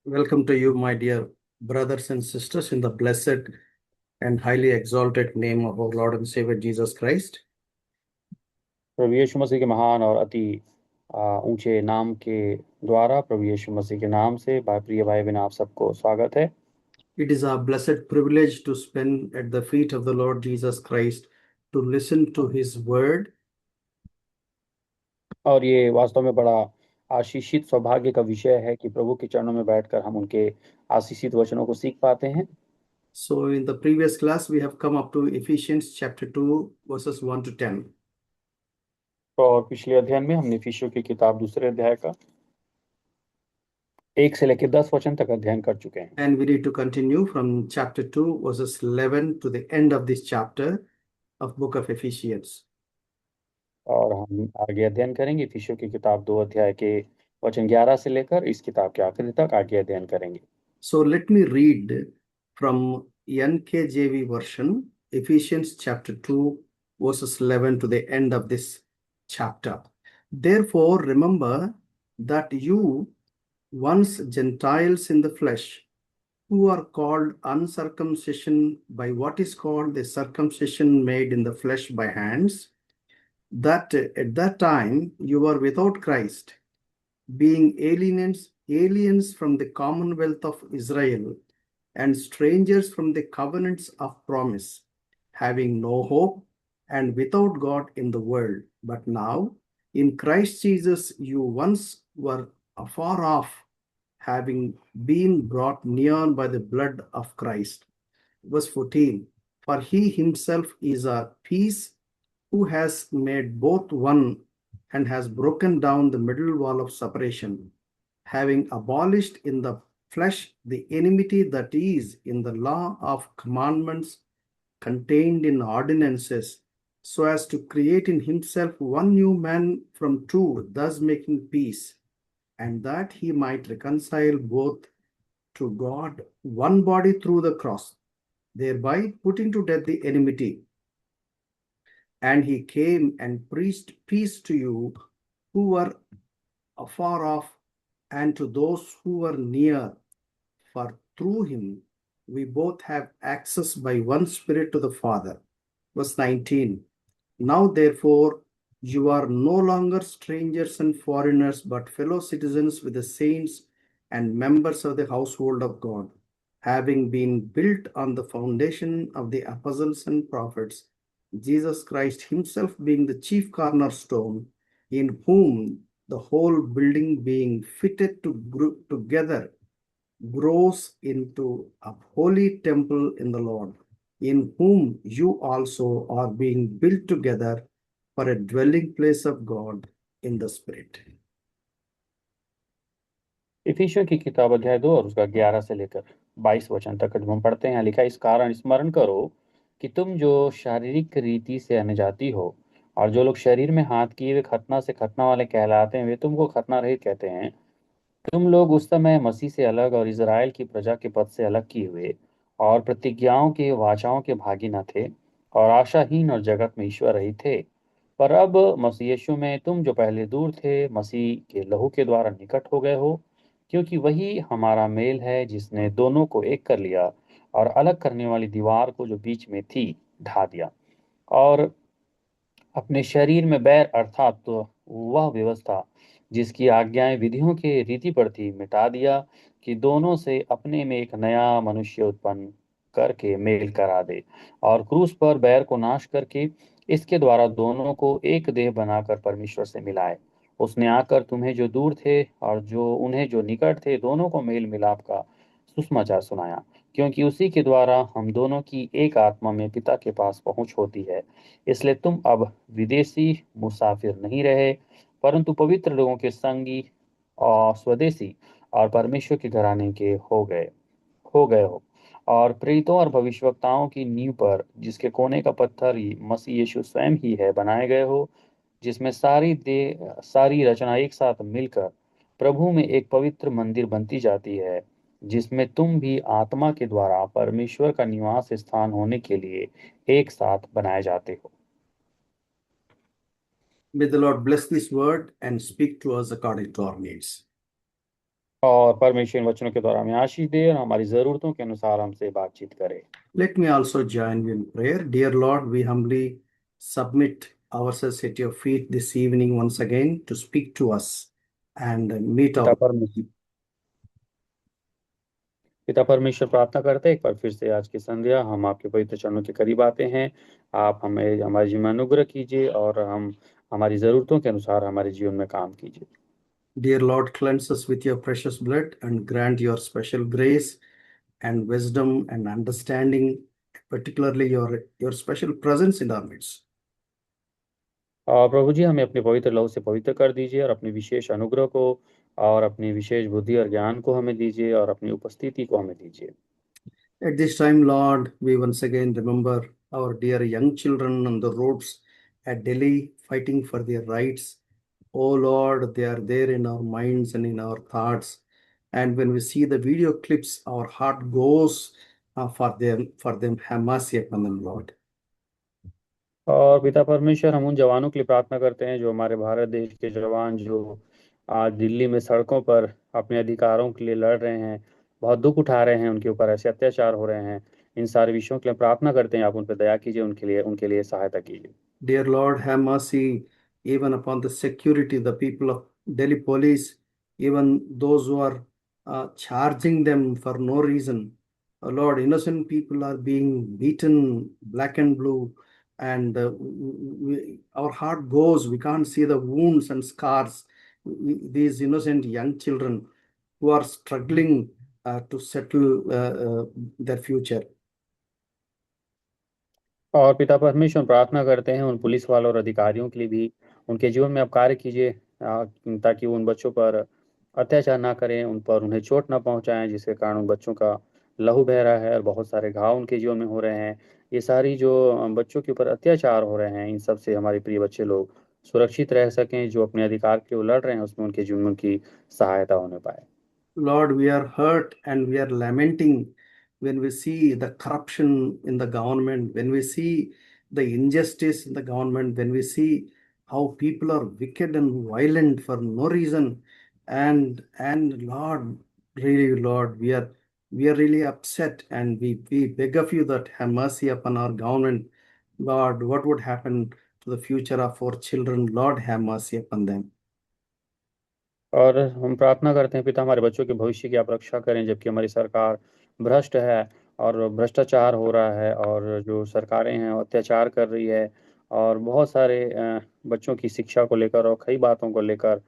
Welcome to you, my dear brothers and sisters, in the blessed and highly exalted name of our Lord and Savior Jesus Christ. प्रभु यीशु मसीह के महान और अति ऊंचे नाम के द्वारा प्रभु यीशु मसीह के नाम से प्रिय भाई बहन आप सबको स्वागत है। It is our blessed privilege to spend at the feet of the Lord Jesus Christ to listen to his word. और ये वास्तव में बड़ा आशीषित सौभाग्य का विषय है कि प्रभु के चरणों में बैठकर हम उनके आशीषित वचनों को सीख पाते हैं। So, in the previous class, we have come up to Ephesians chapter 2, verses 1 to 10. और पिछले अध्ययन में हमने इफिसियों की किताब दूसरे अध्याय का 1 से लेकर 10 वचन तक अध्ययन कर चुके हैं। And we need to continue from chapter 2, verses 11 to the end of this chapter of book of Ephesians. और हम आगे अध्ययन करेंगे इफिसियों की किताब 2 अध्याय के वचन 11 से लेकर इस किताब के आखिरी तक आगे अध्ययन करेंगे। So let me read from NKJV version, Ephesians chapter 2, verses 11 to the end of this chapter. Therefore, remember that you, once Gentiles in the flesh, who are called uncircumcision by what is called the circumcision made in the flesh by hands, that at that time you were without Christ, being aliens from the commonwealth of Israel and strangers from the covenants of promise, having no hope and without God in the world. But now, in Christ Jesus, you once were afar off, having been brought near by the blood of Christ. Verse 14, for he himself is our peace, who has made both one and has broken down the middle wall of separation, having abolished in the flesh the enmity that is in the law of commandments contained in ordinances, so as to create in himself one new man from two, thus making peace, and that he might reconcile both to God one body through the cross, thereby putting to death the enmity. And he came and preached peace to you who were afar off and to those who were near. For through him we both have access by one Spirit to the Father. Verse 19. Now, therefore, you are no longer strangers and foreigners, but fellow citizens with the saints and members of the household of God, having been built on the foundation of the apostles and prophets, Jesus Christ himself being the chief cornerstone, in whom the whole building being fitted together grows into a holy temple in the Lord, in whom you also are being built together for a dwelling place of God in the Spirit. इफिसियों की किताब अध्याय 2 और उसका 11 से लेकर 22 वचन तक जब हम पढ़ते हैं, यहाँ लिखा है, इस कारण स्मरण करो कि तुम जो शारीरिक रीति से अन्यजाति हो और जो लोग शरीर में हाथ किए हुए खतना से खतना वाले कहलाते हैं, वे तुमको खतना रहित कहते हैं। तुम लोग उस समय मसीह से अलग और इज़राइल की प्रजा के पद से अलग किए हुए और प्रतिज्ञाओं के वाचाओं के भागी न थे और आशाहीन और जगत में ईश्वर रहित थे। पर अब मसीह यीशु में तुम जो पहले दूर थे, मसीह के लहू के द्वारा निकट हो गए हो, क्योंकि वही हमारा मेल है जिसने दोनों को एक कर लिया और अलग करने वाली दीवार को जो बीच में थी ढा दिया, और अपने शरीर में बैर अर्थात तो वह व्यवस्था जिसकी आज्ञाएं विधियों के रीति पर थी मिटा दिया, कि दोनों से अपने में एक नया मनुष्य उत्पन्न करके मेल करा दे, और क्रूस पर बैर को नाश करके इसके द्वारा दोनों को एक देह बनाकर परमेश्वर से मिलाए। उसने आकर तुम्हें जो दूर थे और जो उन्हें जो निकट थे दोनों को मेल मिलाप का सुसमाचार सुनाया, क्योंकि उसी के द्वारा हम दोनों की एक आत्मा में पिता के पास पहुंच होती है। इसलिए तुम अब विदेशी मुसाफिर नहीं रहे, परंतु पवित्र लोगों के संगी और स्वदेशी और परमेश्वर के घराने के हो गए हो, और प्रेरितों और भविष्यवक्ताओं की नींव पर, जिसके कोने का पत्थर ही मसीह यीशु स्वयं ही है, बनाए गए हो, जिसमें सारी रचना एक साथ मिलकर प्रभु में एक पवित्र मंदिर बनती जाती है, जिसमें तुम भी आत्मा के द्वारा परमेश्वर का निवास स्थान होने के लिए एक साथ बनाए जाते हो। May the Lord bless this word and speak to us according to our needs. और परमेश्वर इन वचनों के द्वारा हमें आशीष दे और हमारी ज़रूरतों के अनुसार हमसे बातचीत करे। Let me also join you in prayer. Dear Lord, we humbly submit ourselves at your feet this evening once again to speak to us and meet पिता our. परमेश्वर पिता परमेश्वर, प्रार्थना करते हैं एक बार फिर से आज की संध्या हम आपके पवित्र चरणों के करीब आते हैं। आप हमें हमारे जीवन में अनुग्रह कीजिए और हम हमारी ज़रूरतों के अनुसार हमारे जीवन में काम कीजिए। Dear Lord, cleanse us with your precious blood and grant your special grace and wisdom and understanding, particularly your special presence in our midst. और प्रभु जी, हमें अपने पवित्र लहू से पवित्र कर दीजिए और अपने विशेष अनुग्रह को और अपनी विशेष बुद्धि और ज्ञान को हमें दीजिए और अपनी उपस्थिति को हमें दीजिए। At this time, Lord, we once again remember our dear young children on the roads at Delhi fighting for their rights. Oh Lord, they are there in our minds and in our thoughts. And when we see the video clips, our heart goes for them. For them, have mercy upon them, Lord. और पिता परमेश्वर, हम उन जवानों के लिए प्रार्थना करते हैं जो हमारे भारत देश के जवान जो आज दिल्ली में सड़कों पर अपने अधिकारों के लिए लड़ रहे हैं, बहुत दुख उठा रहे हैं, उनके ऊपर ऐसे अत्याचार हो रहे हैं। इन सारे विषयों के लिए प्रार्थना करते हैं, आप उन पर दया कीजिए, उनके लिए सहायता कीजिए। Dear Lord, have mercy even upon the security, the people of Delhi police, even those who are charging them for no reason. Lord, innocent people are being beaten black and blue, and our heart goes. We can't see the wounds and scars. These innocent young children who are struggling to settle their future. और पिता परमेश्वर, हम प्रार्थना करते हैं उन police वालों और अधिकारियों के लिए भी, उनके जीवन में आप कार्य कीजिए, ताकि वो उन बच्चों पर अत्याचार ना करें, उन पर उन्हें चोट ना पहुंचाएं, जिसके कारण उन बच्चों का लहू बह रहा है और बहुत सारे घाव उनके जीवन में हो रहे हैं। ये सारी जो बच्चों के ऊपर अत्याचार हो रहे हैं, इन सब से हमारे प्रिय बच्चे लोग सुरक्षित रह सकें, जो अपने अधिकार के लिए लड़ रहे हैं उसमें उनके जीवन की सहायता होने पाए। Lord, we are hurt and we are lamenting when we see the corruption in the government, when we see the injustice in the government, when we see how people are wicked and violent for no reason. And Lord, really, Lord, we are really upset, and we beg of you that have mercy upon our government. Lord, what would happen to the future of our children? Lord, have mercy upon them. और हम प्रार्थना करते हैं पिता, हमारे बच्चों के भविष्य की आप रक्षा करें, जबकि हमारी सरकार भ्रष्ट है और भ्रष्टाचार हो रहा है और जो सरकारें हैं वो अत्याचार कर रही है और बहुत सारे बच्चों की शिक्षा को लेकर और कई बातों को लेकर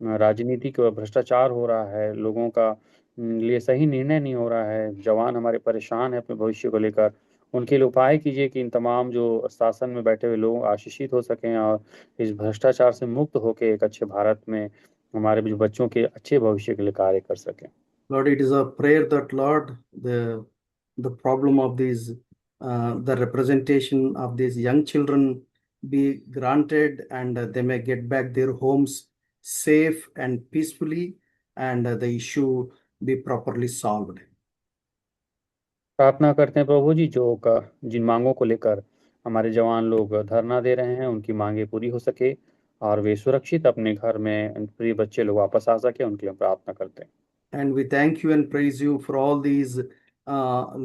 राजनीतिक भ्रष्टाचार हो रहा है, लोगों का लिए सही निर्णय नहीं हो रहा है, जवान हमारे परेशान है अपने भविष्य को लेकर। उनके लिए उपाय कीजिए कि इन तमाम जो शासन में बैठे हुए लोग आशीषित हो सकें और इस भ्रष्टाचार से मुक्त होकर एक अच्छे भारत में हमारे जो बच्चों के अच्छे भविष्य के लिए कार्य कर सकें। Lord, it is a prayer that, Lord, the problem of these, the representation of these young children be granted, and they may get back their homes safe and peacefully, and the issue be properly solved. प्रार्थना करते हैं प्रभु जी, जिन मांगों को लेकर हमारे जवान लोग धरना दे रहे हैं, उनकी मांगे पूरी हो सके और वे सुरक्षित अपने घर में प्रिय बच्चे लोग वापस आ सके, उनके लिए हम प्रार्थना करते हैं। And we thank you and praise you for all these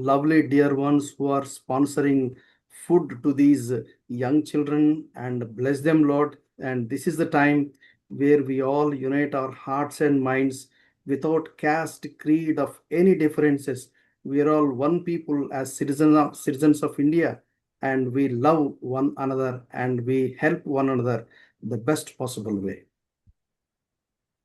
lovely dear ones who are sponsoring food to these young children, and bless them, Lord. And this is the time where we all unite our hearts and minds without caste, creed of any differences. We are all one people as citizens of India, and we love one another and we help one another the best possible way.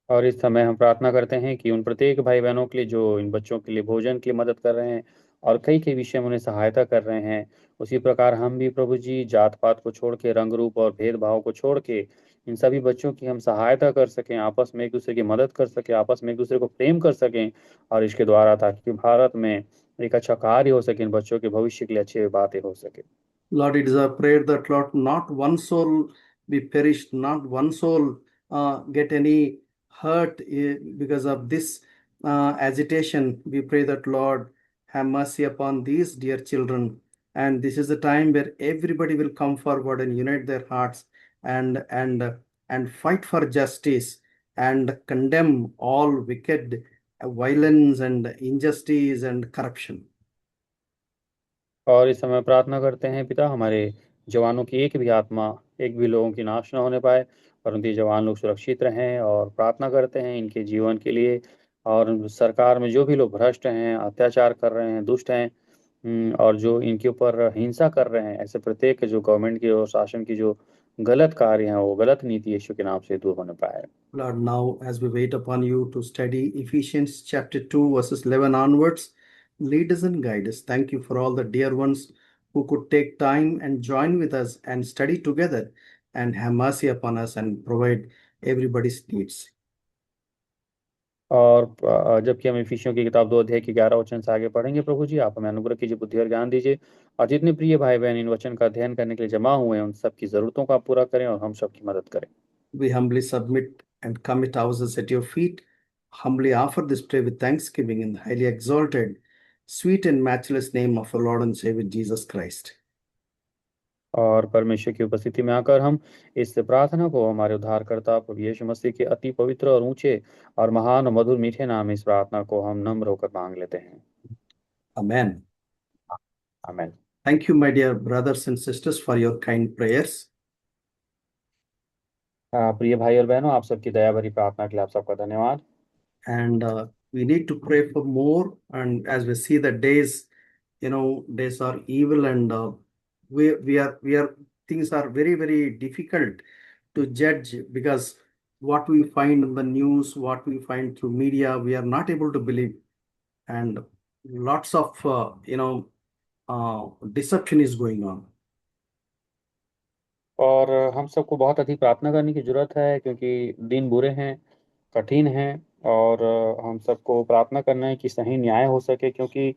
और इस समय हम प्रार्थना करते हैं कि उन प्रत्येक भाई बहनों के लिए जो इन बच्चों के लिए भोजन के लिए मदद कर रहे हैं और कई कई विषय में उन्हें सहायता कर रहे हैं, उसी प्रकार हम भी प्रभु जी जात पात को छोड़ के, रंग रूप और भेदभाव को छोड़ के इन सभी बच्चों की हम सहायता कर सकें, आपस में एक दूसरे की मदद कर सकें, आपस में एक दूसरे को प्रेम कर सकें और इसके द्वारा ताकि भारत में एक अच्छा कार्य हो सके, इन बच्चों के भविष्य के लिए अच्छी बातें हो सके। Lord, it is a prayer that, Lord, not one soul be perished, not one soul get any hurt because of this agitation. We pray that, Lord, have mercy upon these dear children. And this is the time where everybody will come forward and unite their hearts and and fight for justice and condemn all wicked violence and injustice and corruption. और इस समय प्रार्थना करते हैं पिता, हमारे जवानों की एक भी आत्मा, एक भी लोगों की नाश न होने पाए, परंतु ये जवान लोग सुरक्षित रहें। और प्रार्थना करते हैं इनके जीवन के लिए। और सरकार में जो भी लोग भ्रष्ट हैं, अत्याचार कर रहे हैं, दुष्ट हैं, और जो इनके ऊपर हिंसा कर रहे हैं, ऐसे प्रत्येक जो गवर्नमेंट की और शासन की जो गलत कार्य हैं, वो गलत नीति यीशु के नाम से दूर होने पाए। Lord, now as we wait upon you to study Ephesians chapter 2, verses 11 onwards, lead us and guide us. Thank you for all the dear ones who could take time and join with us and study together, and have mercy upon us and provide everybody's needs. और जबकि हम इफिसियों की किताब 2 अध्याय के 11 वचन से आगे पढ़ेंगे, प्रभु जी आप हमें अनुग्रह कीजिए, बुद्धि और ज्ञान दीजिए। और जितने प्रिय भाई बहन इन वचन का अध्ययन करने के लिए जमा हुए हैं, उन सबकी जरूरतों को आप पूरा करें और हम सबकी मदद करें। We humbly submit and commit ourselves at your feet, humbly offer this prayer with thanksgiving in the highly exalted, sweet and matchless name of our Lord and Savior Jesus Christ. और परमेश्वर की उपस्थिति में आकर हम इस प्रार्थना को हमारे उद्धारकर्ता प्रभु यीशु मसीह के अति पवित्र और ऊंचे और महान और मधुर मीठे नाम, इस प्रार्थना को हम नम्र होकर मांग लेते हैं। Amen. आमीन। Thank you, my dear brothers and sisters, for your kind prayers. प्रिय भाई और बहनों, आप सबकी दया भरी प्रार्थना के लिए आप सबका धन्यवाद। And we need to pray for more. And as we see the days, days are evil, and we are things are very, very difficult to judge, because what we find in the news, what we find through media, we are not able to believe, and lots of deception is going on. और हम सबको बहुत अधिक प्रार्थना करने की जरूरत है, क्योंकि दिन बुरे हैं, कठिन हैं। और हम सबको प्रार्थना करना है कि सही न्याय हो सके, क्योंकि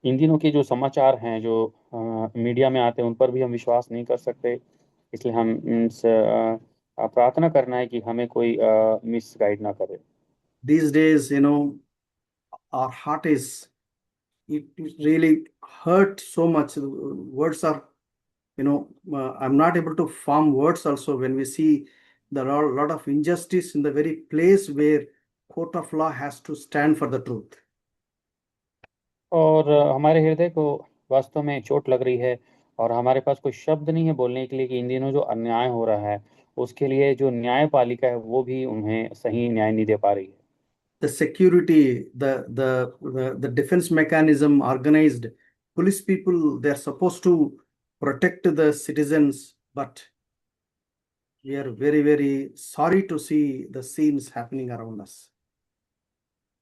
इन दिनों के जो समाचार हैं, जो मीडिया में आते हैं, उन पर भी हम विश्वास नहीं कर सकते। इसलिए हम प्रार्थना करना है कि हमें कोई मिस गाइड ना करे। These days, our heart is, it really hurt so much. Words are, I'm not able to form words also when we see there are a lot of injustice in the very place where court of law has to stand for the truth. और हमारे हृदय को वास्तव में चोट लग रही है, और हमारे पास कोई शब्द नहीं है बोलने के लिए कि इन दिनों जो अन्याय हो रहा है, उसके लिए जो न्यायपालिका है वो भी उन्हें सही न्याय नहीं दे पा रही है। The security, the defense mechanism organized, police people, they're supposed to protect the citizens, but we are very, very sorry to see the scenes happening around us.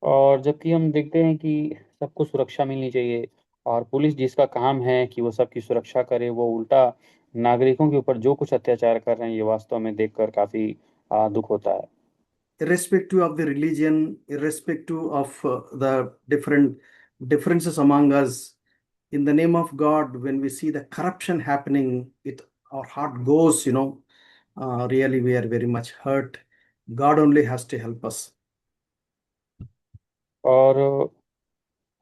और जबकि हम देखते हैं कि सबको सुरक्षा मिलनी चाहिए, और पुलिस जिसका काम है कि वो सबकी सुरक्षा करे, वो उल्टा नागरिकों के ऊपर जो कुछ अत्याचार कर रहे हैं, ये वास्तव में देखकर काफी दुख होता है। Irrespective of the religion, irrespective of the different differences among us, in the name of God, when we see the corruption happening, our heart goes, really we are very much hurt. God only has to help us. और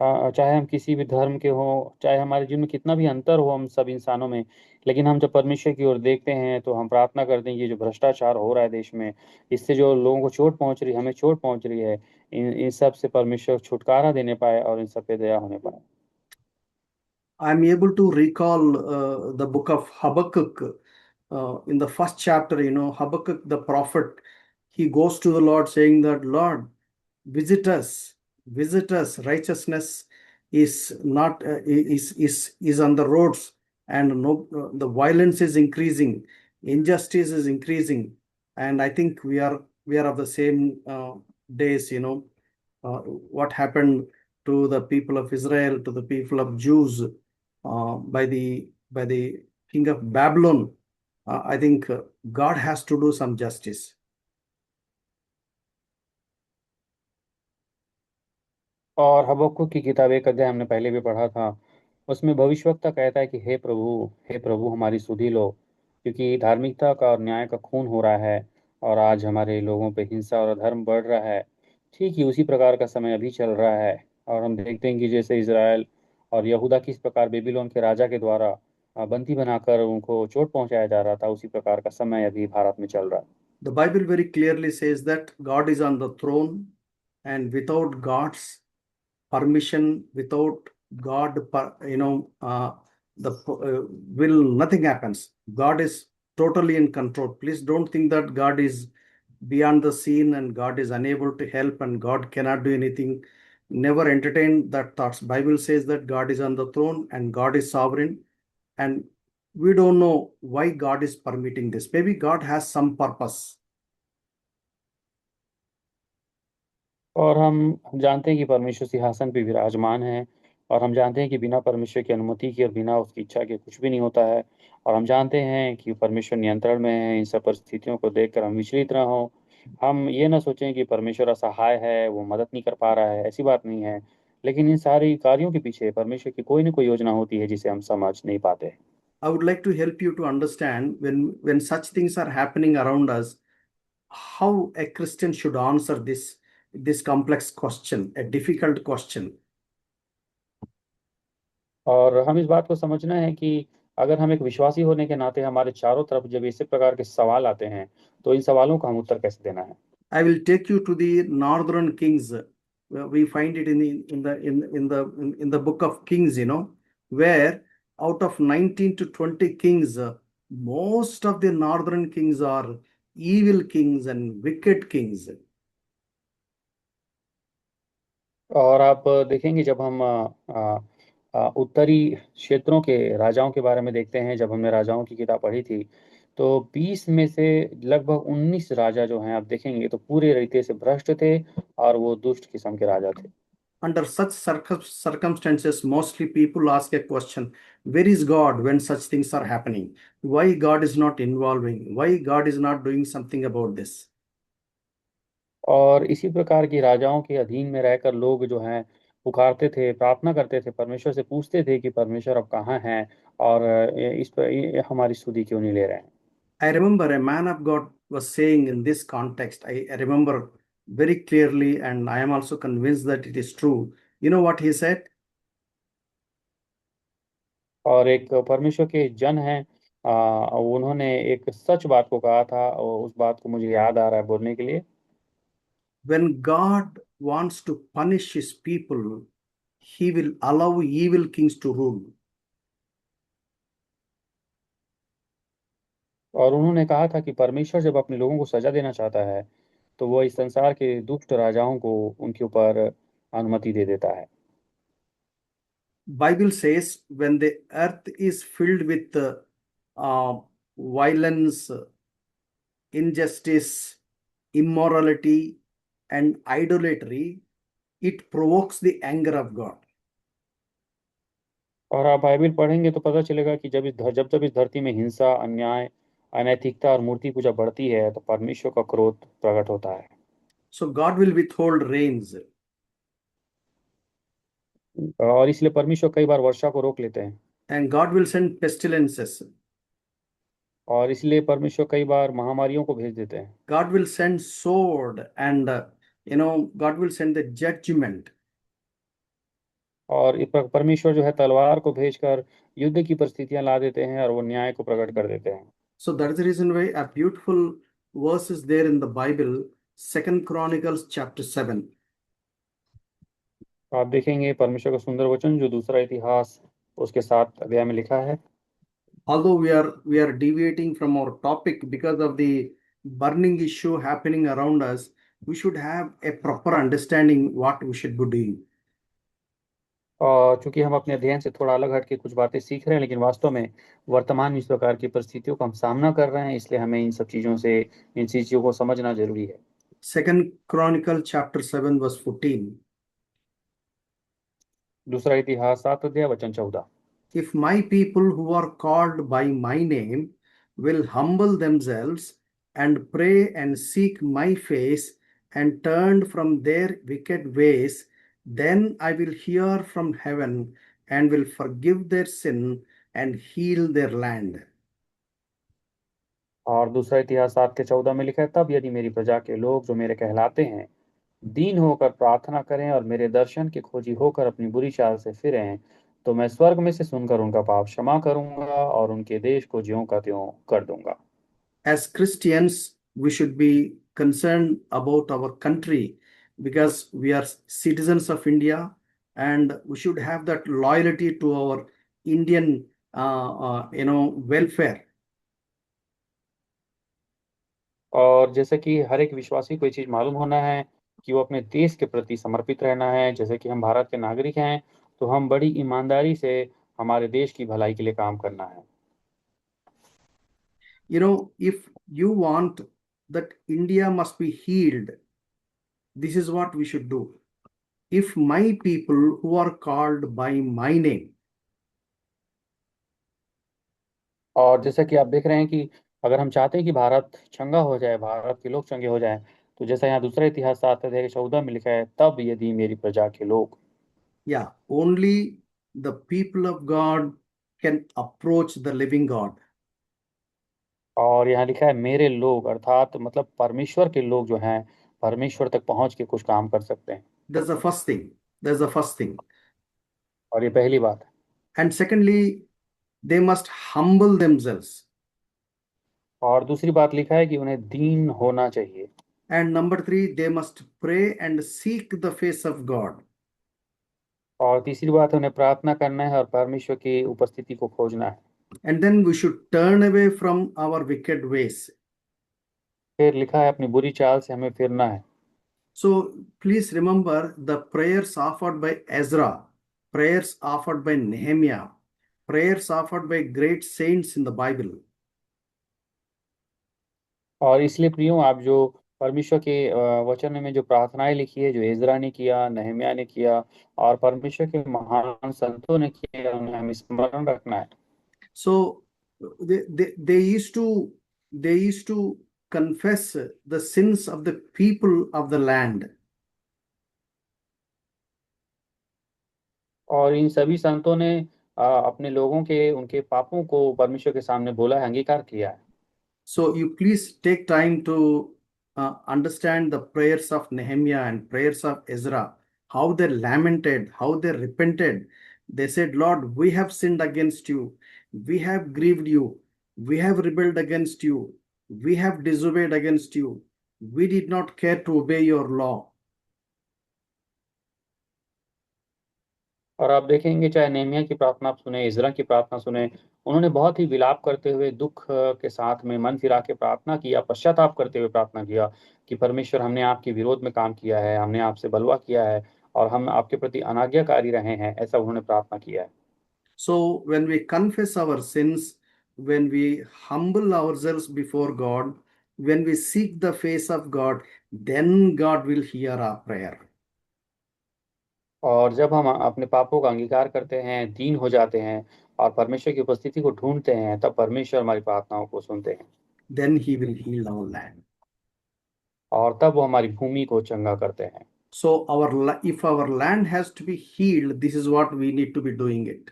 चाहे हम किसी भी धर्म के हों, चाहे हमारे जीवन में कितना भी अंतर हो हम सब इंसानों में, लेकिन हम जब परमेश्वर की ओर देखते हैं तो हम प्रार्थना करते हैं कि ये जो भ्रष्टाचार हो रहा है देश में, इससे जो लोगों को चोट पहुंच रही है, हमें चोट पहुंच रही है, इन सब से परमेश्वर छुटकारा देने पाए और इन सब पे दया होने पाए। I'm able to recall the book of Habakkuk. In the first chapter, Habakkuk the prophet, he goes to the Lord saying that, Lord, visit us, visit us. Righteousness is not is on the roads, and no, the violence is increasing, injustice is increasing, and I think we are of the same days. What happened to the people of Israel, to the people of Jews, by the king of Babylon. I think God has to do some justice. और हबक्कुक की किताब 1 अध्याय हमने पहले भी पढ़ा था। उसमें भविष्यवक्ता कहता है कि हे प्रभु हमारी सुधि लो, क्योंकि धार्मिकता का और न्याय का खून हो रहा है, और आज हमारे लोगों पे हिंसा और अधर्म बढ़ रहा है। ठीक ही उसी प्रकार का समय अभी चल रहा है, और हम देखते हैं कि जैसे इज़राइल और यहूदा किस प्रकार बेबीलोन के राजा के द्वारा बंदी बनाकर उनको चोट पहुंचाया जा रहा था, उसी प्रकार का समय अभी भारत में चल रहा है। The Bible very clearly says that God is on the throne. and without God's permission, without God, the will, nothing happens. God is totally in control. Please don't think that God is beyond the scene and God is unable to help and God cannot do anything. Never entertain that thoughts. Bible says that God is on the throne and God is sovereign, and we don't know why God is permitting this. Maybe God has some purpose. और हम जानते हैं कि परमेश्वर सिंहासन पे विराजमान है, और हम जानते हैं कि बिना परमेश्वर की अनुमति के और बिना उसकी इच्छा के कुछ भी नहीं होता है। और हम जानते हैं कि परमेश्वर नियंत्रण में है। इन सब परिस्थितियों को देखकर हम विचलित ना हो। हम ये ना सोचें कि परमेश्वर असहाय है, वो मदद नहीं कर पा रहा है, ऐसी बात नहीं है। लेकिन इन सारी कार्यों के पीछे परमेश्वर की कोई ना कोई योजना होती है जिसे हम समझ नहीं पाते। I would like to help you to understand when such things are happening around us, how a Christian should answer this complex question, a difficult question. और हम इस बात को समझना है कि अगर हम एक विश्वासी होने के नाते हमारे चारों तरफ जब इसी प्रकार के सवाल आते हैं, तो इन सवालों का हम उत्तर कैसे देना है। I will take you to the northern kings. We find it in the book of Kings, where out of 19 to 20 kings, most of the northern kings are evil kings and wicked kings. और आप देखेंगे जब हम उत्तरी क्षेत्रों के राजाओं के बारे में देखते हैं, जब हमने राजाओं की किताब पढ़ी थी, तो 20 में से लगभग 19 राजा जो हैं आप देखेंगे तो पूरे रीते से भ्रष्ट थे, और वो दुष्ट किस्म के राजा थे। Under such circumstances, mostly people ask a question: where is God when such things are happening? Why God is not involving? Why God is not doing something about this? और इसी प्रकार की राजाओं के अधीन में रहकर लोग जो हैं पुकारते थे, प्रार्थना करते थे, परमेश्वर से पूछते थे कि परमेश्वर अब कहाँ हैं, और इस पर हमारी स्तुति क्यों नहीं ले रहे हैं। I remember a man of God was saying in this context, I remember very clearly, and I am also convinced that it is true. You know what he said? और एक परमेश्वर के जन हैं, उन्होंने एक सच बात को कहा था, और उस बात को मुझे याद आ रहा है बोलने के लिए। When God wants to punish his people, he will allow evil kings to rule. और उन्होंने कहा था कि परमेश्वर जब अपने लोगों को सजा देना चाहता है, तो वो इस संसार के दुष्ट राजाओं को उनके ऊपर अनुमति दे देता है। Bible says when the earth is filled with uh, violence, injustice, immorality, and idolatry, it provokes the anger of God. और आप बाइबल पढ़ेंगे तो पता चलेगा कि जब इस धरती में हिंसा, अन्याय, अनैतिकता और मूर्ति पूजा बढ़ती है, तो परमेश्वर का क्रोध प्रकट होता है। So God will withhold rains, और इसलिए परमेश्वर कई बार वर्षा को रोक लेते हैं, and God will send pestilences. और इसलिए परमेश्वर कई बार महामारियों को भेज देते हैं। God will send sword, and God will send the judgment. और परमेश्वर जो है तलवार को भेजकर युद्ध की परिस्थितियां ला देते हैं, और वो न्याय को प्रकट कर देते हैं। So that is the reason why a beautiful verse is there in the Bible, Second Chronicles chapter 7. आप देखेंगे परमेश्वर का सुंदर वचन जो दूसरा इतिहास उसके 7 अध्याय में लिखा है। Although we are deviating from our topic because of the burning issue happening around us, we should have a proper understanding what we should be doing. और चूंकि हम अपने अध्ययन से थोड़ा अलग हट के कुछ बातें सीख रहे हैं, लेकिन वास्तव में वर्तमान में इस प्रकार की परिस्थितियों का हम सामना कर रहे हैं, इसलिए हमें इन चीजों को समझना जरूरी है। Second Chronicle chapter 7 verse 14. दूसरा इतिहास 7 अध्याय वचन 14। If my people who are called by my name will humble themselves and pray and seek my face and turn from their wicked ways, then I will hear from heaven and will forgive their sin and heal their land. और दूसरा इतिहास 7 के 14 में लिखा है, तब यदि मेरी प्रजा के लोग जो मेरे कहलाते हैं दीन होकर प्रार्थना करें और मेरे दर्शन के खोजी होकर अपनी बुरी चाल से फिरें, तो मैं स्वर्ग में से सुनकर उनका पाप क्षमा करूंगा और उनके देश को ज्यों का त्यों कर दूंगा। As Christians, we should be concerned about our country. because we are citizens of India, and we should have that loyalty to our Indian, welfare. और जैसे कि हर एक विश्वासी को ये चीज मालूम होना है कि वो अपने देश के प्रति समर्पित रहना है। जैसे कि हम भारत के नागरिक हैं, तो हम बड़ी ईमानदारी से हमारे देश की भलाई के लिए काम करना है। If you want that India must be healed, this is what we should do. If my people who are called by my name, और जैसा कि आप देख रहे हैं कि अगर हम चाहते हैं कि भारत चंगा हो जाए, भारत के लोग चंगे हो जाएं, तो जैसा यहाँ दूसरा इतिहास आता है 14 में लिखा है, तब यदि मेरी प्रजा के लोग। yeah, only the people of God can approach the living God. और यहाँ लिखा है मेरे लोग, अर्थात मतलब परमेश्वर के लोग जो हैं, परमेश्वर तक पहुंच के कुछ काम कर सकते हैं। That's the first thing. That's the first thing. और ये पहली बात है। And secondly, they must humble themselves. और दूसरी बात लिखा है कि उन्हें दीन होना चाहिए। And number three, they must pray and seek the face of God. और तीसरी बात है उन्हें प्रार्थना करना है और परमेश्वर की उपस्थिति को खोजना है। And then we should turn away from our wicked ways. फिर लिखा है अपनी बुरी चाल से हमें फिरना है। So please remember the prayers offered by Ezra, prayers offered by Nehemiah, prayers offered by great saints in the Bible. और इसलिए प्रियो, आप जो परमेश्वर के वचन में जो प्रार्थनाएं लिखी है, जो इज़रा ने किया, नहम्याह ने किया और परमेश्वर के महान संतों ने किया, उन्हें हमें स्मरण रखना है। So they used to confess the sins of the people of the land. और इन सभी संतों ने अपने लोगों के उनके पापों को परमेश्वर के सामने बोला है, अंगीकार किया है। So you please take time to understand the prayers of Nehemiah and prayers of Ezra, how they lamented, how they repented. They said, Lord, we have sinned against you. We have grieved you. We have rebelled against you. We have disobeyed against you. We did not care to obey your law. और आप देखेंगे, चाहे Nehemiah की प्रार्थना आप सुने, इज़रा की प्रार्थना सुने, उन्होंने बहुत ही विलाप करते हुए, दुख के साथ में मन फिरा के प्रार्थना किया, पश्चाताप करते हुए प्रार्थना किया कि परमेश्वर, हमने आपके विरोध में काम किया है, हमने आपसे बलवा किया है और हम आपके प्रति अनाज्ञाकारी रहे हैं, ऐसा उन्होंने प्रार्थना किया है। So when we confess our sins, when we humble ourselves before God, when we seek the face of God, then God will hear our prayer. और जब हम अपने पापों का अंगीकार करते हैं, दीन हो जाते हैं और परमेश्वर की उपस्थिति को ढूंढते हैं, तब परमेश्वर हमारी प्रार्थनाओं को सुनते हैं। Then he will heal our land. और तब वो हमारी भूमि को चंगा करते हैं। So if our land has to be healed, this is what we need to be doing it.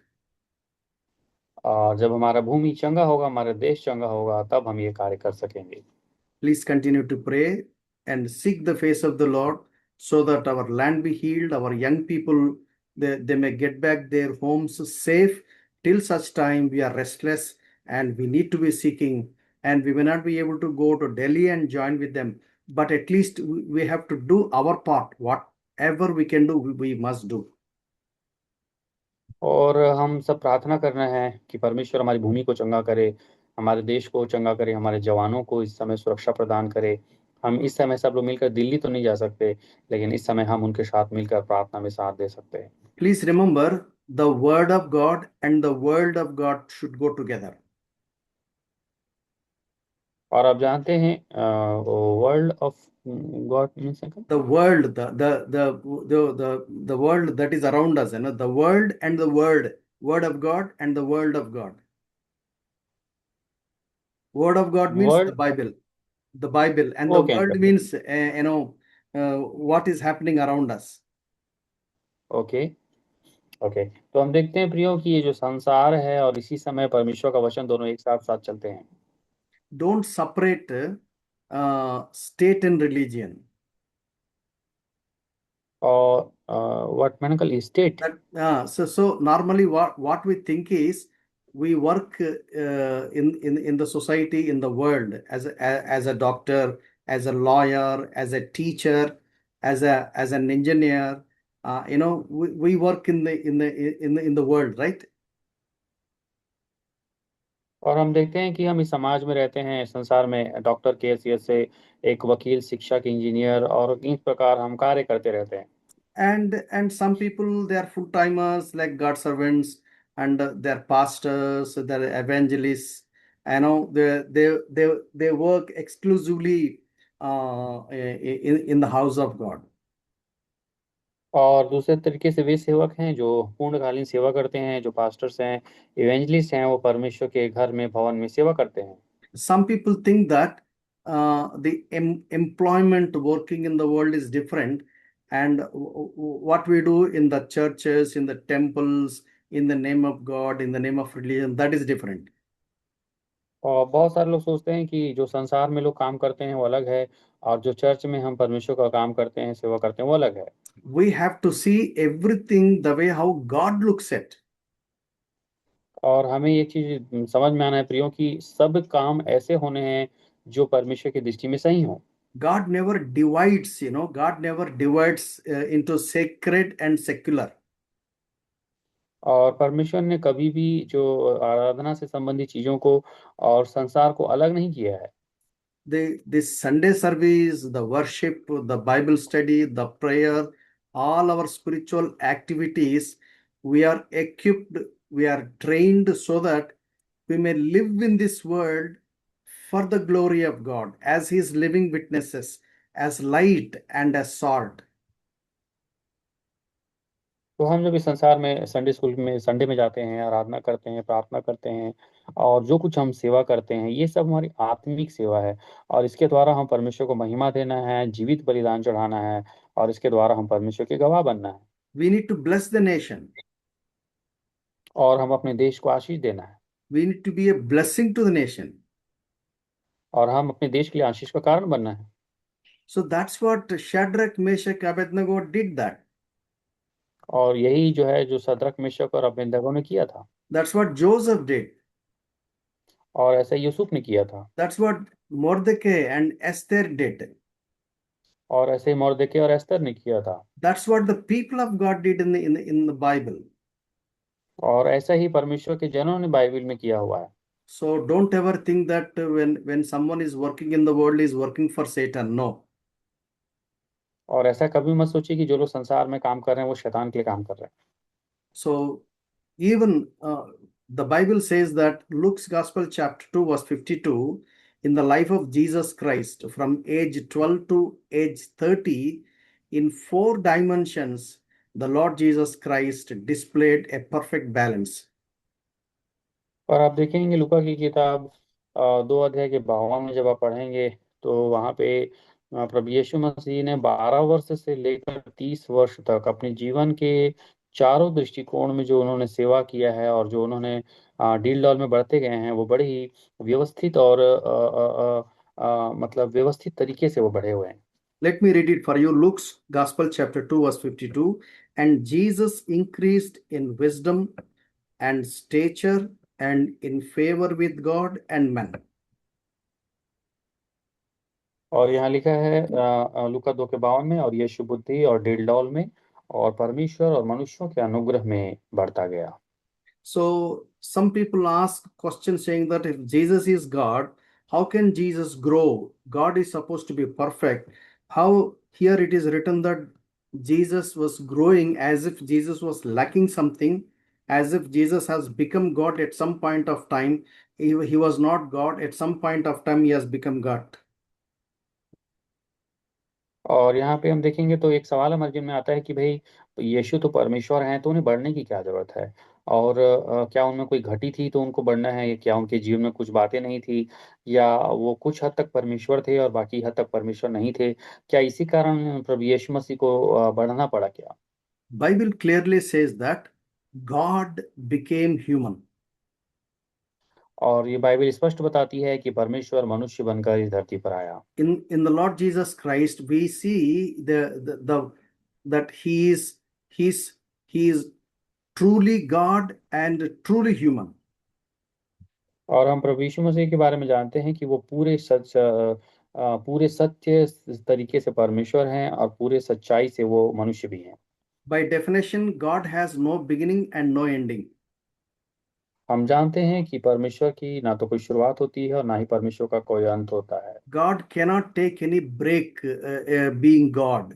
और जब हमारा भूमि चंगा होगा, हमारा देश चंगा होगा, तब हम ये कार्य कर सकेंगे। Please continue to pray and seek the face of the Lord so that our land be healed, our young people, they may get back their homes safe. Till such time, we are restless and we need to be seeking, and we may not be able to go to Delhi and join with them, but at least we have to do our part. Whatever we can do, we must do. और हम सब प्रार्थना करना है कि परमेश्वर हमारी भूमि को चंगा करे, हमारे देश को चंगा करे, हमारे जवानों को इस समय सुरक्षा प्रदान करे। हम इस समय सब लोग मिलकर दिल्ली तो नहीं जा सकते, लेकिन इस समय हम उनके साथ मिलकर प्रार्थना में साथ दे सकते हैं। Please remember, the word of God and the world of God should go together. और आप जानते हैं world of God means The world, the world that is around us, the world and the word of God and the world of God. Word of God means world. the Bible, and the okay world uncle, means what is happening around us. Okay okay. तो हम देखते हैं प्रियो कि ये जो संसार है और इसी समय परमेश्वर का वचन, दोनों एक साथ साथ चलते हैं। Don't separate state and religion. और व्हाट मैंने कल state. So normally what we think is we work in the society, in the world, as a doctor, as a lawyer, as a teacher, as an engineer. We work in the world, right? और हम देखते हैं कि हम इस समाज में रहते हैं, संसार में डॉक्टर की हैसियत से, एक वकील, शिक्षक, इंजीनियर, और इस प्रकार हम कार्य करते रहते हैं। And some people, they are full timers like God servants, and they're pastors, they're evangelists. They work exclusively in the house of God. और दूसरे तरीके से वे सेवक हैं जो पूर्णकालीन सेवा करते हैं, जो पास्टर्स हैं, इवेंजलिस्ट हैं, वो परमेश्वर के घर में, भवन में सेवा करते हैं। Some people think that the employment working in the world is different, and what we do in the churches, in the temples, in the name of God, in the name of religion, that is different. और बहुत सारे लोग सोचते हैं कि जो संसार में लोग काम करते हैं वो अलग है, और जो चर्च में हम परमेश्वर का काम करते हैं, सेवा करते हैं, वो अलग है। We have to see everything the way how God looks at. और हमें ये चीज समझ में आना है प्रियो कि सब काम ऐसे होने हैं जो परमेश्वर की दृष्टि में सही हो। God never divides into sacred and secular. और परमेश्वर ने कभी भी जो आराधना से संबंधित चीजों को और संसार को अलग नहीं किया है। This Sunday service, the worship, the Bible study, the prayer, all our spiritual activities, we are equipped, we are trained so that we may live in this world for the glory of God as His living witnesses, as light and as salt. तो हम जब इस संसार में Sunday school में, Sunday में जाते हैं, आराधना करते हैं, प्रार्थना करते हैं, और जो कुछ हम सेवा करते हैं, ये सब हमारी आत्मिक सेवा है। और इसके द्वारा हम परमेश्वर को महिमा देना है, जीवित बलिदान चढ़ाना है, और इसके द्वारा हम परमेश्वर के गवाह बनना है। We need to bless the nation. और हम अपने देश को आशीष देना है। We need to be a blessing to the nation. और हम अपने देश के लिए आशीष का कारण बनना है। So that's what Shadrach, Meshach, Abednego did that. और यही जो है, जो सदरक, मेशक और अबेदनगो ने किया था। That's what Joseph did. और ऐसा यूसुफ ने किया था। That's what Mordecai and Esther did. और ऐसे ही मोर्देके और एस्तर ने किया था। That's what the people of God did in the Bible. और ऐसा ही परमेश्वर के जनों ने बाइबल में किया हुआ है। So don't ever think that when someone is working in the world is working for Satan. No. और ऐसा कभी मत सोचिए कि जो लोग संसार में काम कर रहे हैं वो शैतान के लिए काम कर रहे हैं। So even the Bible says that Luke's Gospel chapter 2 verse 52, in the life of Jesus Christ from age 12 to age 30, in 4 dimensions, the Lord Jesus Christ displayed a perfect balance. और आप देखेंगे लूका की किताब 2 अध्याय के 52 में जब आप पढ़ेंगे, तो वहाँ पे प्रभु यीशु मसीह ने 12 वर्ष से लेकर 30 वर्ष तक अपने जीवन के चारों दृष्टिकोण में जो उन्होंने सेवा किया है, और जो उन्होंने डील डॉल में बढ़ते गए हैं, वो बड़े ही व्यवस्थित और मतलब व्यवस्थित तरीके से वो बढ़े हुए हैं। Let me read it for you. Luke's Gospel chapter 2 verse 52. And Jesus increased in wisdom and stature and in favor with God and men. और यहाँ लिखा है लूका 2 के 52 में, और यीशु बुद्धि और डील में और परमेश्वर और मनुष्यों के अनुग्रह में बढ़ता गया। So some people ask questions saying that if Jesus is God, how can Jesus grow? God is supposed to be perfect. How here it is written that Jesus was growing as if Jesus was lacking something, as if Jesus has become God at some point of time. He was not God. At some point of time, he has become God. और यहाँ पे हम देखेंगे तो एक सवाल हमारे मन में आता है कि भाई, यीशु तो परमेश्वर हैं, तो उन्हें बढ़ने की क्या जरूरत है? और क्या उनमें कोई घटी थी तो उनको बढ़ना है? क्या उनके जीवन में कुछ बातें नहीं थी? या वो कुछ हद तक परमेश्वर थे और बाकी हद तक परमेश्वर नहीं थे? क्या इसी कारण प्रभु यीशु मसीह को बढ़ना पड़ा क्या? Bible clearly says that God became human. और ये बाइबल स्पष्ट बताती है कि परमेश्वर मनुष्य बनकर इस धरती पर आया। In the Lord Jesus Christ, we see that he is truly God and truly human. और हम प्रभु यीशु मसीह के बारे में जानते हैं कि वो पूरे सच पूरे सत्य तरीके से परमेश्वर हैं और पूरे सच्चाई से वो मनुष्य भी हैं। By definition, God has no beginning and no ending. हम जानते हैं कि परमेश्वर की ना तो कोई शुरुआत होती है और ना ही परमेश्वर का कोई अंत होता है। God cannot take any break being God.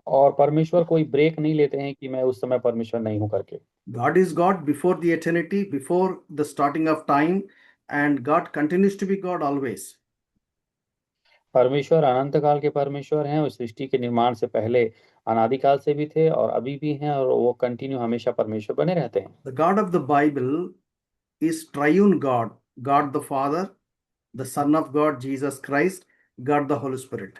और परमेश्वर कोई ब्रेक नहीं लेते हैं कि मैं उस समय परमेश्वर नहीं हूं करके। God is God before the eternity, before the starting of time, and God continues to be God always. परमेश्वर अनंत काल के परमेश्वर हैं, उस सृष्टि के निर्माण से पहले अनादिकाल से भी थे और अभी भी हैं, और वो कंटिन्यू हमेशा परमेश्वर बने रहते हैं। The God of the Bible is triune God, God the Father, the Son of God, Jesus Christ, God the Holy Spirit.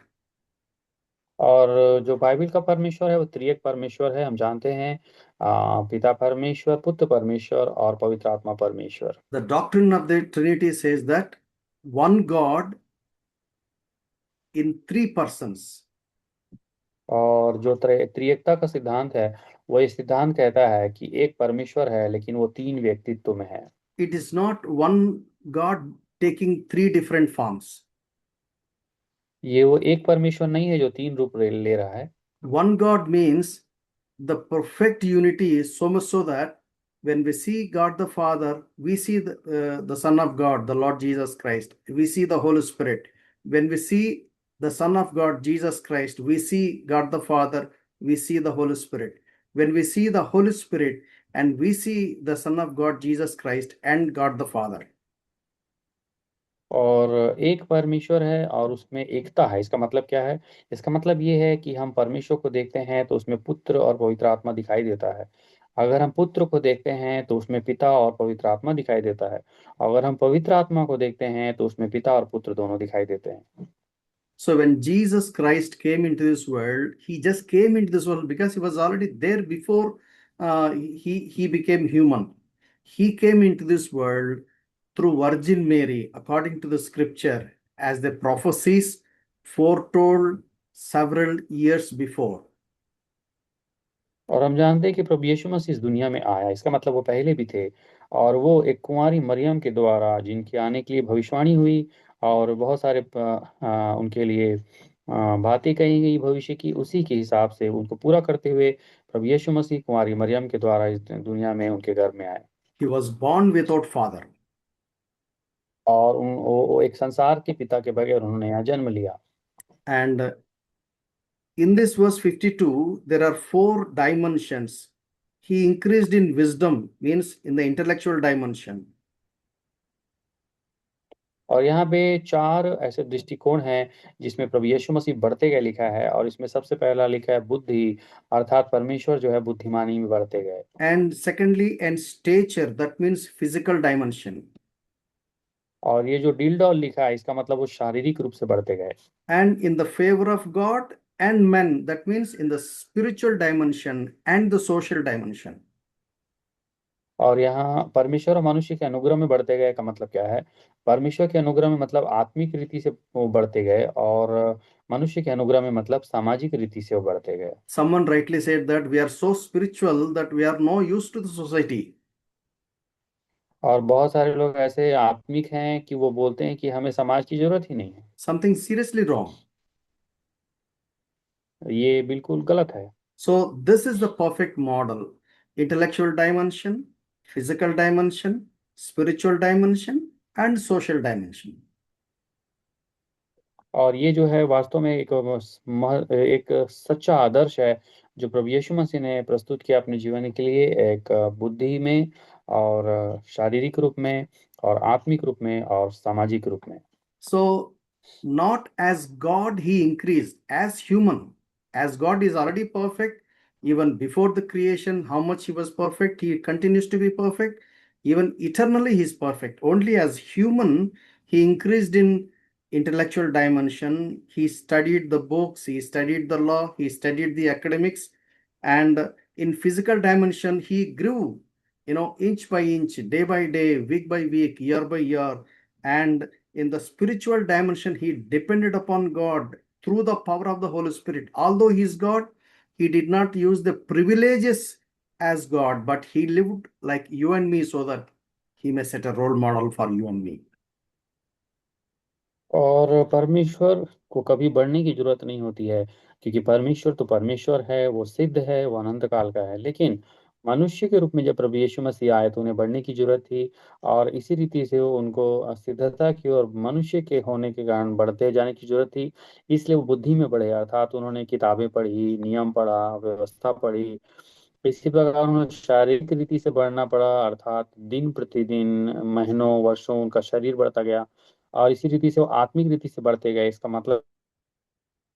और जो बाइबल का परमेश्वर है वो त्रिएक परमेश्वर है, हम जानते हैं। पिता परमेश्वर, पुत्र परमेश्वर और पवित्र आत्मा परमेश्वर। The doctrine of the Trinity says that one God in three persons. और जो त्रिएकता का सिद्धांत है वो ये सिद्धांत कहता है कि एक परमेश्वर है लेकिन वो तीन व्यक्तित्व में है। It is not one God taking three different forms. ये वो एक परमेश्वर नहीं है जो तीन रूप ले रहा है। One God means the perfect unity is so much so that when we see God the Father, we see the Son of God, the Lord Jesus Christ. We see the Holy Spirit. When we see the Son of God, Jesus Christ, we see God the Father, we see the Holy Spirit. When we see the Holy Spirit and we see the Son of God, Jesus Christ, and God the Father. और एक परमेश्वर है और उसमें एकता है। इसका मतलब क्या है? इसका मतलब ये है कि हम परमेश्वर को देखते हैं तो उसमें पुत्र और पवित्र आत्मा दिखाई देता है। अगर हम पुत्र को देखते हैं तो उसमें पिता और पवित्र आत्मा दिखाई देता है। अगर हम पवित्र आत्मा को देखते हैं तो उसमें पिता और पुत्र दोनों दिखाई देते हैं। So when Jesus Christ came into this world, he just came into this world because he was already there before he became human. He came into this world through Virgin Mary, according to the scripture, as the prophecies foretold several years before. और हम जानते हैं कि प्रभु यीशु मसीह इस दुनिया में आया, इसका मतलब वो पहले भी थे। और वो एक कुंवारी मरियम के द्वारा जिनके आने के लिए भविष्यवाणी हुई और बहुत सारे उनके लिए बातें कही गई भविष्य की, उसी के हिसाब से उनको पूरा करते हुए प्रभु यीशु मसीह कुंवारी मरियम के द्वारा इस दुनिया में उनके घर में आए। He was born without father. और वो एक संसार के पिता के बगैर उन्होंने यहाँ जन्म लिया। And in this verse 52, there are four dimensions. He increased in wisdom, means in the intellectual dimension. और यहाँ पे चार ऐसे दृष्टिकोण हैं जिसमें प्रभु यीशु मसीह बढ़ते गए लिखा है, और इसमें सबसे पहला लिखा है बुद्धि, अर्थात परमेश्वर जो है बुद्धिमानी में बढ़ते गए। And secondly, and stature, that means physical dimension. और ये जो डील लिखा है इसका मतलब वो शारीरिक रूप से बढ़ते गए। And in the favor of God and men, that means in the spiritual dimension and the social dimension. और यहाँ परमेश्वर और मनुष्य के अनुग्रह में बढ़ते गए का मतलब क्या है? परमेश्वर के अनुग्रह में मतलब आत्मिक रीति से वो बढ़ते गए, और मनुष्य के अनुग्रह में मतलब सामाजिक रीति से वो बढ़ते गए। Someone rightly said that we are so spiritual that we are no use to the society. और बहुत सारे लोग ऐसे आत्मिक हैं कि वो बोलते हैं कि हमें समाज की जरूरत ही नहीं है। Something seriously wrong. ये बिल्कुल गलत है। So this is the perfect model. Intellectual dimension, physical dimension, spiritual dimension, and social dimension. और ये जो है वास्तव में एक सच्चा आदर्श है जो प्रभु यीशु मसीह ने प्रस्तुत किया अपने जीवन के लिए, एक बुद्धि में और शारीरिक रूप में और आत्मिक रूप में और सामाजिक रूप में। So, not as God he increased, as human. As God is already perfect, even before the creation, how much he was perfect, he continues to be perfect. Even eternally, he is perfect. Only as human, he increased in intellectual dimension. He studied the books, he studied the law, he studied the academics, and in physical dimension, he grew, inch by inch, day by day, week by week, year by year. And in the spiritual dimension, he depended upon God through the power of the Holy Spirit. Although he is God, he did not use the privileges as God, but he lived like you and me so that he may set a role model for you and me. और परमेश्वर को कभी बढ़ने की जरूरत नहीं होती है, क्योंकि परमेश्वर तो परमेश्वर है, वो सिद्ध है, वो अनंत काल का है। लेकिन मनुष्य के रूप में जब प्रभु यीशु मसीह आए तो उन्हें बढ़ने की जरूरत थी, और इसी रीति से वो उनको सिद्धता की और मनुष्य के होने के कारण बढ़ते जाने की जरूरत थी। इसलिए वो बुद्धि में बढ़े, अर्थात उन्होंने किताबें पढ़ी, नियम पढ़ा, व्यवस्था पढ़ी। इसी प्रकार उन्हें शारीरिक रीति से बढ़ना पड़ा, अर्थात दिन प्रतिदिन, महीनों, वर्षों उनका शरीर बढ़ता गया। और इसी रीति से वो आत्मिक रीति से बढ़ते गए। इसका मतलब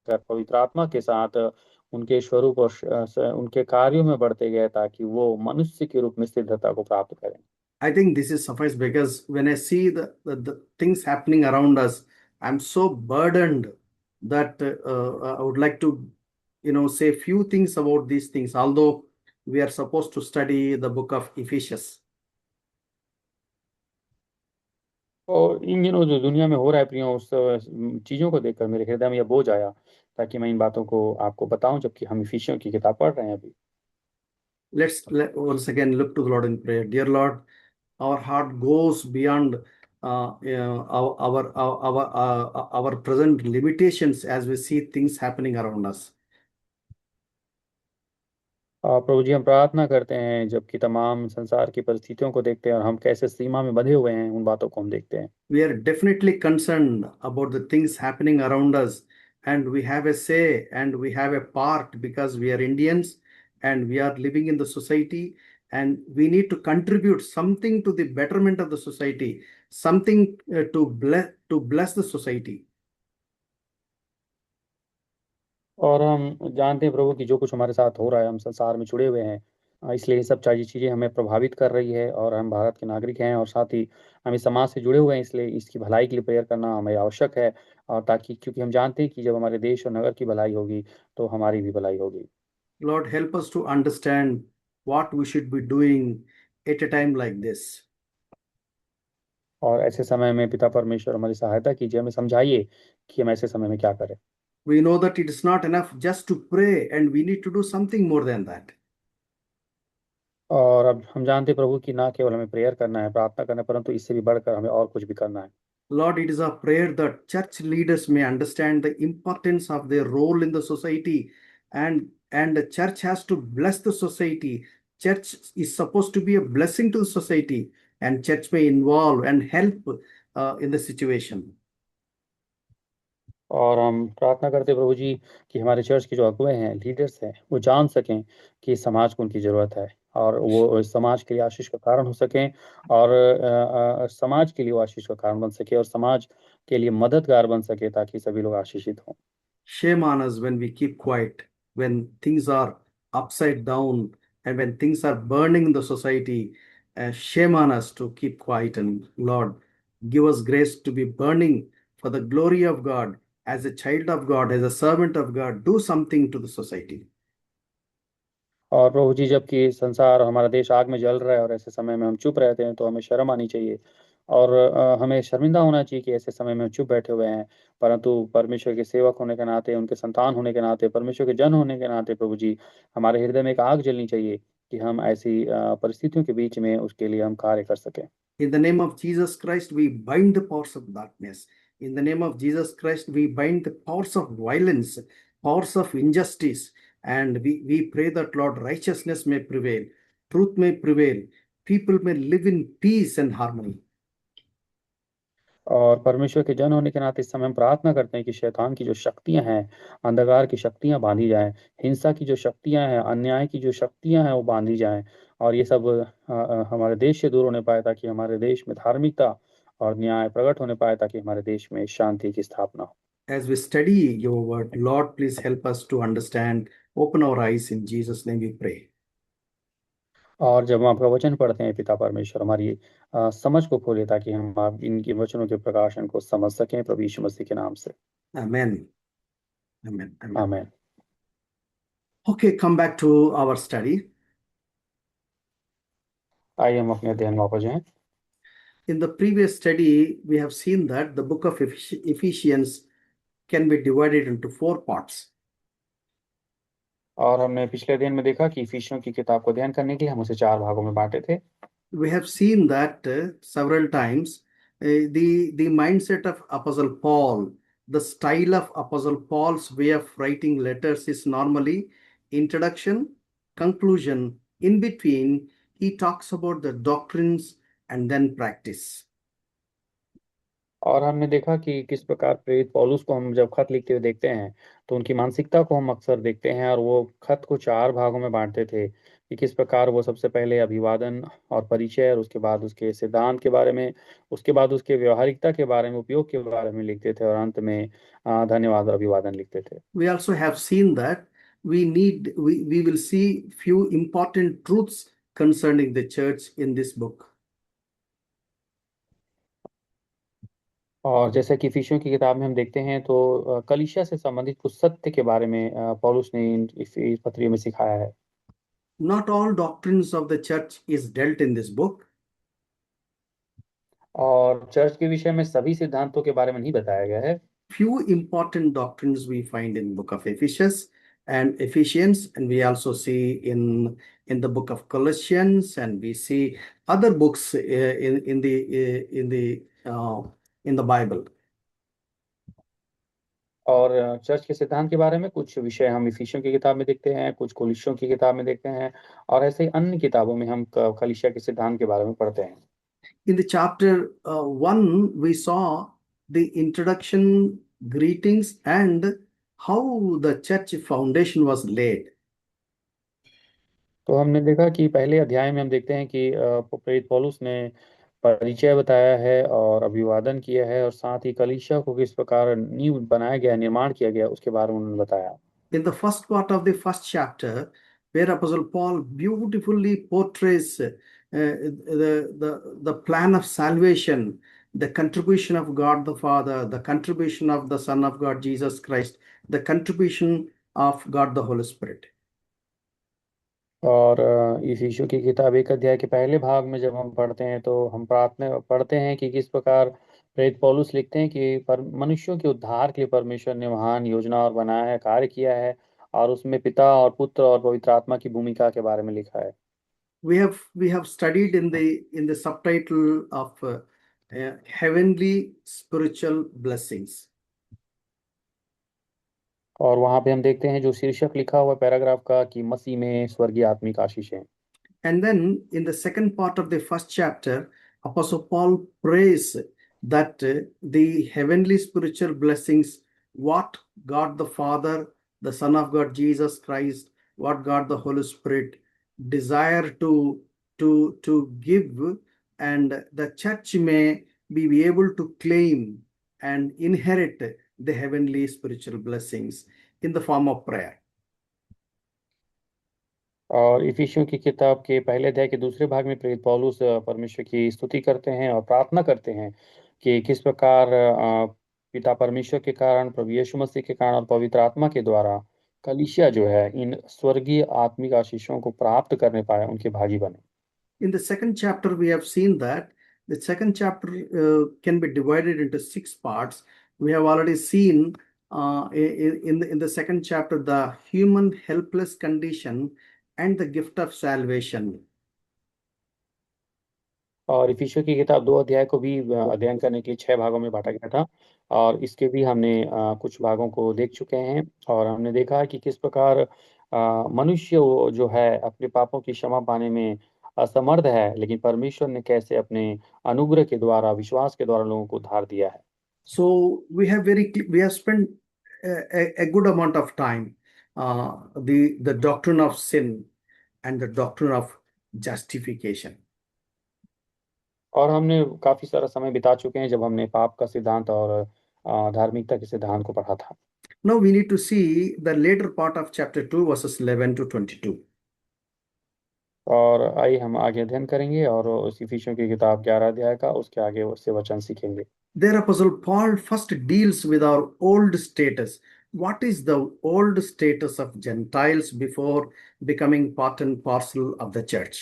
पवित्र आत्मा के साथ उनके स्वरूप और उनके कार्यों में बढ़ते गए, ताकि वो मनुष्य के रूप में सिद्धता को प्राप्त करें। I think this is suffice because when I see the things happening around us, I'm so burdened that I would like to, say few things about these things, although we are supposed to study the book of Ephesians. और इन दिनों जो दुनिया में हो रहा है प्रियो, उस चीजों को देखकर मेरे हृदय में यह बोझ आया, ताकि मैं इन बातों को आपको बताऊं, जबकि हम इफिसियों की किताब पढ़ रहे हैं अभी। Once again look to the Lord in prayer. Dear Lord, our heart goes beyond our present limitations as we see things happening around us. प्रभु जी, हम प्रार्थना करते हैं, जबकि तमाम संसार की परिस्थितियों को देखते हैं और हम कैसे सीमा में बंधे हुए हैं, उन बातों को हम देखते हैं। We are definitely concerned about the things happening around us, and we have a say and we have a part because we are Indians and we are living in the society, and we need to contribute something to the betterment of the society, something to bless the society. और हम जानते हैं प्रभु कि जो कुछ हमारे साथ हो रहा है, हम संसार में जुड़े हुए हैं। इसलिए ये सब सारी चीज़ें हमें प्रभावित कर रही है, और हम भारत के नागरिक हैं और साथ ही हम इस समाज से जुड़े हुए हैं, इसलिए इसकी भलाई के लिए प्रेयर करना हमें आवश्यक है। और ताकि, क्योंकि हम जानते हैं कि जब हमारे देश और नगर की भलाई होगी तो हमारी भी भलाई होगी। Lord, help us to understand what we should be doing at a time like this. और ऐसे समय में पिता परमेश्वर हमारी सहायता कीजिए, हमें समझाइए कि हम ऐसे समय में क्या करें। We know that it is not enough just to pray, and we need to do something more than that. और अब हम जानते हैं प्रभु कि ना केवल हमें प्रेयर करना है, प्रार्थना करना है, परंतु इससे भी बढ़कर हमें और कुछ भी करना है। Lord, it is our prayer that church leaders may understand the importance of their role in the society, and the church has to bless the society. Church is supposed to be a blessing to the society, and church may involve and help in the situation. और हम प्रार्थना करते हैं प्रभु जी कि हमारे church के जो अगुए हैं, लीडर्स हैं, वो जान सकें कि समाज को उनकी ज़रूरत है, और वो इस समाज के लिए आशीष का कारण हो सकें, और समाज के लिए वो आशीष का कारण बन सके, और समाज के लिए मददगार बन सके, ताकि सभी लोग आशीषित हों। Shame on us when we keep quiet, when things are upside down, and when things are burning in the society. Shame on us to keep quiet. And Lord, give us grace to be burning for the glory of God, as a child of God, as a servant of God. Do something to the society. और प्रभु जी, जबकि संसार, हमारा देश आग में जल रहा है और ऐसे समय में हम चुप रहते हैं, तो हमें शर्म आनी चाहिए, और हमें शर्मिंदा होना चाहिए कि ऐसे समय में हम चुप बैठे हुए हैं। परंतु परमेश्वर के सेवक होने के नाते, उनके संतान होने के नाते, परमेश्वर के जन होने के नाते प्रभु जी, हमारे हृदय में एक आग जलनी चाहिए कि हम ऐसी परिस्थितियों के बीच में उसके लिए हम कार्य कर सकें। In the name of Jesus Christ, we bind the powers of darkness. In the name of Jesus Christ, we bind the powers of violence, powers of injustice, and we pray that, Lord, righteousness may prevail, truth may prevail, people may live in peace and harmony. और परमेश्वर के जन होने के नाते इस समय हम प्रार्थना करते हैं कि शैतान की जो शक्तियां हैं, अंधकार की शक्तियां बांधी जाएं, हिंसा की जो शक्तियां हैं, अन्याय की जो शक्तियां हैं, वो बांधी जाएं, और ये सब हमारे देश से दूर होने पाए, ताकि हमारे देश में धार्मिकता और न्याय प्रकट होने पाए, ताकि हमारे देश में शांति की स्थापना हो। As we study your word, Lord, please help us to understand. Open our eyes. In Jesus' name we pray. और जब हम आपका वचन पढ़ते हैं पिता परमेश्वर, हमारी समझ को खोले, ताकि हम आप इनके वचनों के प्रकाशन को समझ सकें, प्रभु यीशु मसीह के नाम से। Amen. Amen. Amen. आमीन। Okay, come back to our study. आइए हम अपने अध्ययन में वापस जाएं। In the previous study, we have seen that the book of Ephesians can be divided into four parts. और हमने पिछले अध्ययन में देखा कि इफिसियों की किताब को अध्ययन करने के लिए हम उसे चार भागों में बांटे थे। We have seen that several times the mindset of Apostle Paul, the style of Apostle Paul's way of writing letters is normally introduction, conclusion, in between, he talks about the doctrines and then practice. और हमने देखा कि किस प्रकार प्रेरित पौलुस को हम जब खत लिखते हुए देखते हैं तो उनकी मानसिकता को हम अक्सर देखते हैं, और वो खत को चार भागों में बांटते थे कि किस प्रकार वो सबसे पहले अभिवादन और परिचय, और उसके बाद उसके सिद्धांत के बारे में, उसके बाद उसके व्यवहारिकता के बारे में, उपयोग के बारे में लिखते थे, और अंत में धन्यवाद और अभिवादन लिखते थे। We also have seen that we will see few important truths concerning the church in this book. और जैसे कि इफिसियों की किताब में हम देखते हैं तो कलीसिया से संबंधित कुछ सत्य के बारे में पौलुस ने इस पत्री में सिखाया है। Not all doctrines of the church is dealt in this book. और चर्च के विषय में सभी सिद्धांतों के बारे में नहीं बताया गया है। Few important doctrines we find in book of Ephesians, and we also see in the book of Colossians, and we see other books in the Bible. और चर्च के सिद्धांत के बारे में कुछ विषय हम इफिसियों की किताब में देखते हैं, कुछ कोलिस्सियों की किताब में देखते हैं, और ऐसे ही अन्य किताबों में हम कलीसिया के सिद्धांत के बारे में पढ़ते हैं। In the chapter 1, we saw the introduction, greetings, and how the church foundation was laid. तो हमने देखा कि पहले अध्याय में हम देखते हैं कि प्रेरित पौलुस ने परिचय बताया है और अभिवादन किया है, और साथ ही कलीसिया को किस प्रकार नींव बनाया गया, निर्माण किया गया, उसके बारे में उन्होंने बताया। In the first part of the first chapter, where Apostle Paul beautifully portrays the plan of salvation, the contribution of God the Father, the contribution of the Son of God, Jesus Christ, the contribution of God the Holy Spirit. और इस यीशु की किताब एक अध्याय के पहले भाग में जब हम पढ़ते हैं तो हम प्रार्थना पढ़ते हैं कि किस प्रकार प्रेरित पौलुस लिखते हैं कि मनुष्यों के उद्धार के लिए परमेश्वर ने महान योजना और बनाया है, कार्य किया है, और उसमें पिता और पुत्र और पवित्र आत्मा की भूमिका के बारे में लिखा है। We have studied in the subtitle of heavenly spiritual blessings. और वहां पे हम देखते हैं जो शीर्षक लिखा हुआ पैराग्राफ का कि मसीह में स्वर्गीय आत्मिक आशीषें। And then in the second part of the first chapter, Apostle Paul prays that the heavenly spiritual blessings, what God the Father, the Son of God Jesus Christ, what God the Holy Spirit desire to give, and the church may be able to claim and inherit the heavenly spiritual blessings in the form of prayer. और इफिसियों की किताब के पहले अध्याय के दूसरे भाग में प्रेरित पौलुस परमेश्वर की स्तुति करते हैं और प्रार्थना करते हैं कि किस प्रकार पिता परमेश्वर के कारण, प्रभु यीशु मसीह के कारण और पवित्र आत्मा के द्वारा कलीसिया जो है इन स्वर्गीय आत्मिक आशीषों को प्राप्त करने पाए, उनके भागी बने। In the second chapter, we have seen that the second chapter can be divided into 6 parts. We have already seen in the second chapter the human helpless condition and the gift of salvation. और इफिसियों की किताब दो अध्याय को भी अध्ययन करने के लिए 6 भागों में बांटा गया था, और इसके भी हमने कुछ भागों को देख चुके हैं, और हमने देखा है कि किस प्रकार मनुष्य जो है अपने पापों की क्षमा पाने में असमर्थ है, लेकिन परमेश्वर ने कैसे अपने अनुग्रह के द्वारा, विश्वास के द्वारा लोगों को उद्धार दिया है। So we have spent a good amount of time the doctrine of sin and the doctrine of justification. और हमने काफी सारा समय बिता चुके हैं जब हमने पाप का सिद्धांत और धार्मिकता के सिद्धांत को पढ़ा था। Now we need to see the later part of chapter 2, verses 11 to 22. और आइए हम आगे अध्ययन करेंगे और उस इफिसियों की किताब 11 अध्याय का उसके आगे उससे वचन सीखेंगे। There, Apostle Paul first deals with our old status. What is the old status of Gentiles before becoming part and parcel of the church?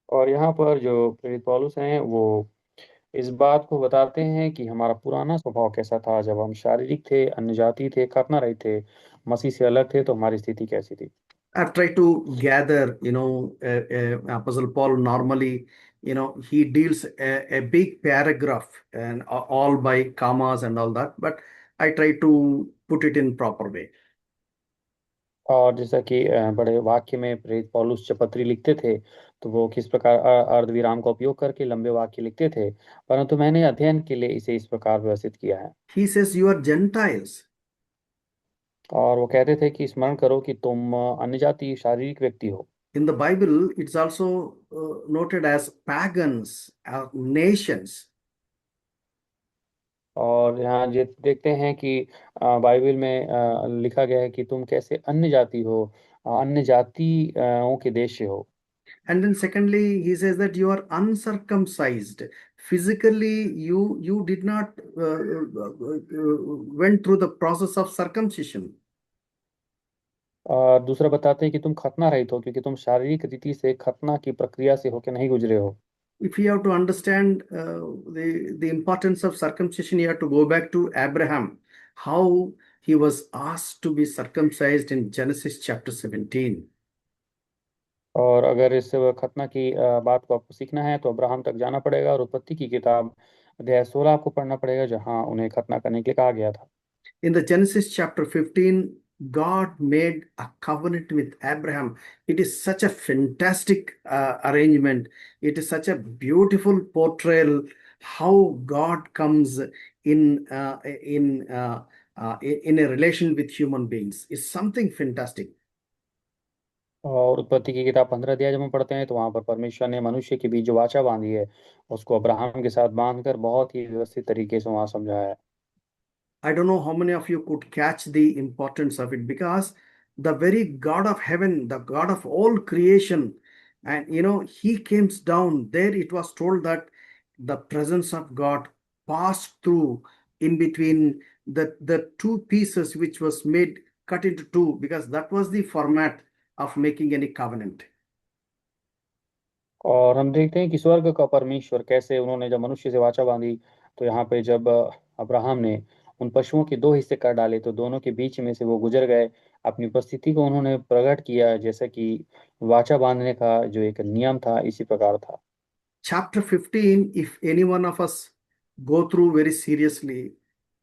और यहाँ पर जो प्रेरित पौलुस हैं वो इस बात को बताते हैं कि हमारा पुराना स्वभाव कैसा था जब हम शारीरिक थे, अन्य जाति थे, खतना रहित थे, मसीह से अलग थे, तो हमारी स्थिति कैसी थी। I've tried to gather, Apostle Paul normally, he deals a big paragraph and all by commas and all that, but I try to put it in proper way. और जैसा कि बड़े वाक्य में प्रेरित पौलुस जब पत्री लिखते थे तो वो किस प्रकार अर्धविराम का उपयोग करके लंबे वाक्य लिखते थे, परंतु मैंने अध्ययन के लिए इसे इस प्रकार व्यवस्थित किया है। He says, you are Gentiles. और वो कहते थे कि स्मरण करो कि तुम अन्य जाति शारीरिक व्यक्ति हो। In the Bible, it's also noted as pagans, nations. और यहाँ देखते हैं कि बाइबल में लिखा गया है कि तुम कैसे अन्य जाति हो, अन्य जातियों के देश से हो। And then secondly, he says that you are uncircumcised. Physically, you did not went through the process of circumcision. और दूसरा बताते हैं कि तुम खतना रहित हो क्योंकि तुम शारीरिक रीति से खतना की प्रक्रिया से होकर नहीं गुजरे हो। If you have to understand the importance of circumcision, you have to go back to Abraham, how he was asked to be circumcised in Genesis chapter 17. और अगर इस खतना की बात को आपको सीखना है तो अब्राहम तक जाना पड़ेगा और उत्पत्ति की किताब अध्याय 16 आपको पढ़ना पड़ेगा, जहां उन्हें खतना करने के लिए कहा गया था। In the Genesis chapter 15, God made a covenant with Abraham. It is such a fantastic arrangement. It is such a beautiful portrayal how God comes in in a relation with human beings. It's something fantastic. और उत्पत्ति की किताब 15 अध्याय जब हम पढ़ते हैं तो वहां पर परमेश्वर ने मनुष्य के बीच जो वाचा बांधी है उसको अब्राहम के साथ बांधकर बहुत ही व्यवस्थित तरीके से वहां समझाया है। I don't know how many of you could catch the importance of it, because the very God of heaven, the God of all creation, and he came down there. It was told that the presence of God passed through in between the two pieces which was made, cut into two, because that was the format of making any covenant. और हम देखते हैं कि स्वर्ग का परमेश्वर कैसे उन्होंने जब मनुष्य से वाचा बांधी तो यहाँ पे जब अब्राहम ने उन पशुओं के दो हिस्से कर डाले तो दोनों के बीच में से वो गुजर गए, अपनी उपस्थिति को उन्होंने प्रकट किया, जैसा कि वाचा बांधने का जो एक नियम था इसी प्रकार था। Chapter 15, if any one of us go through very seriously,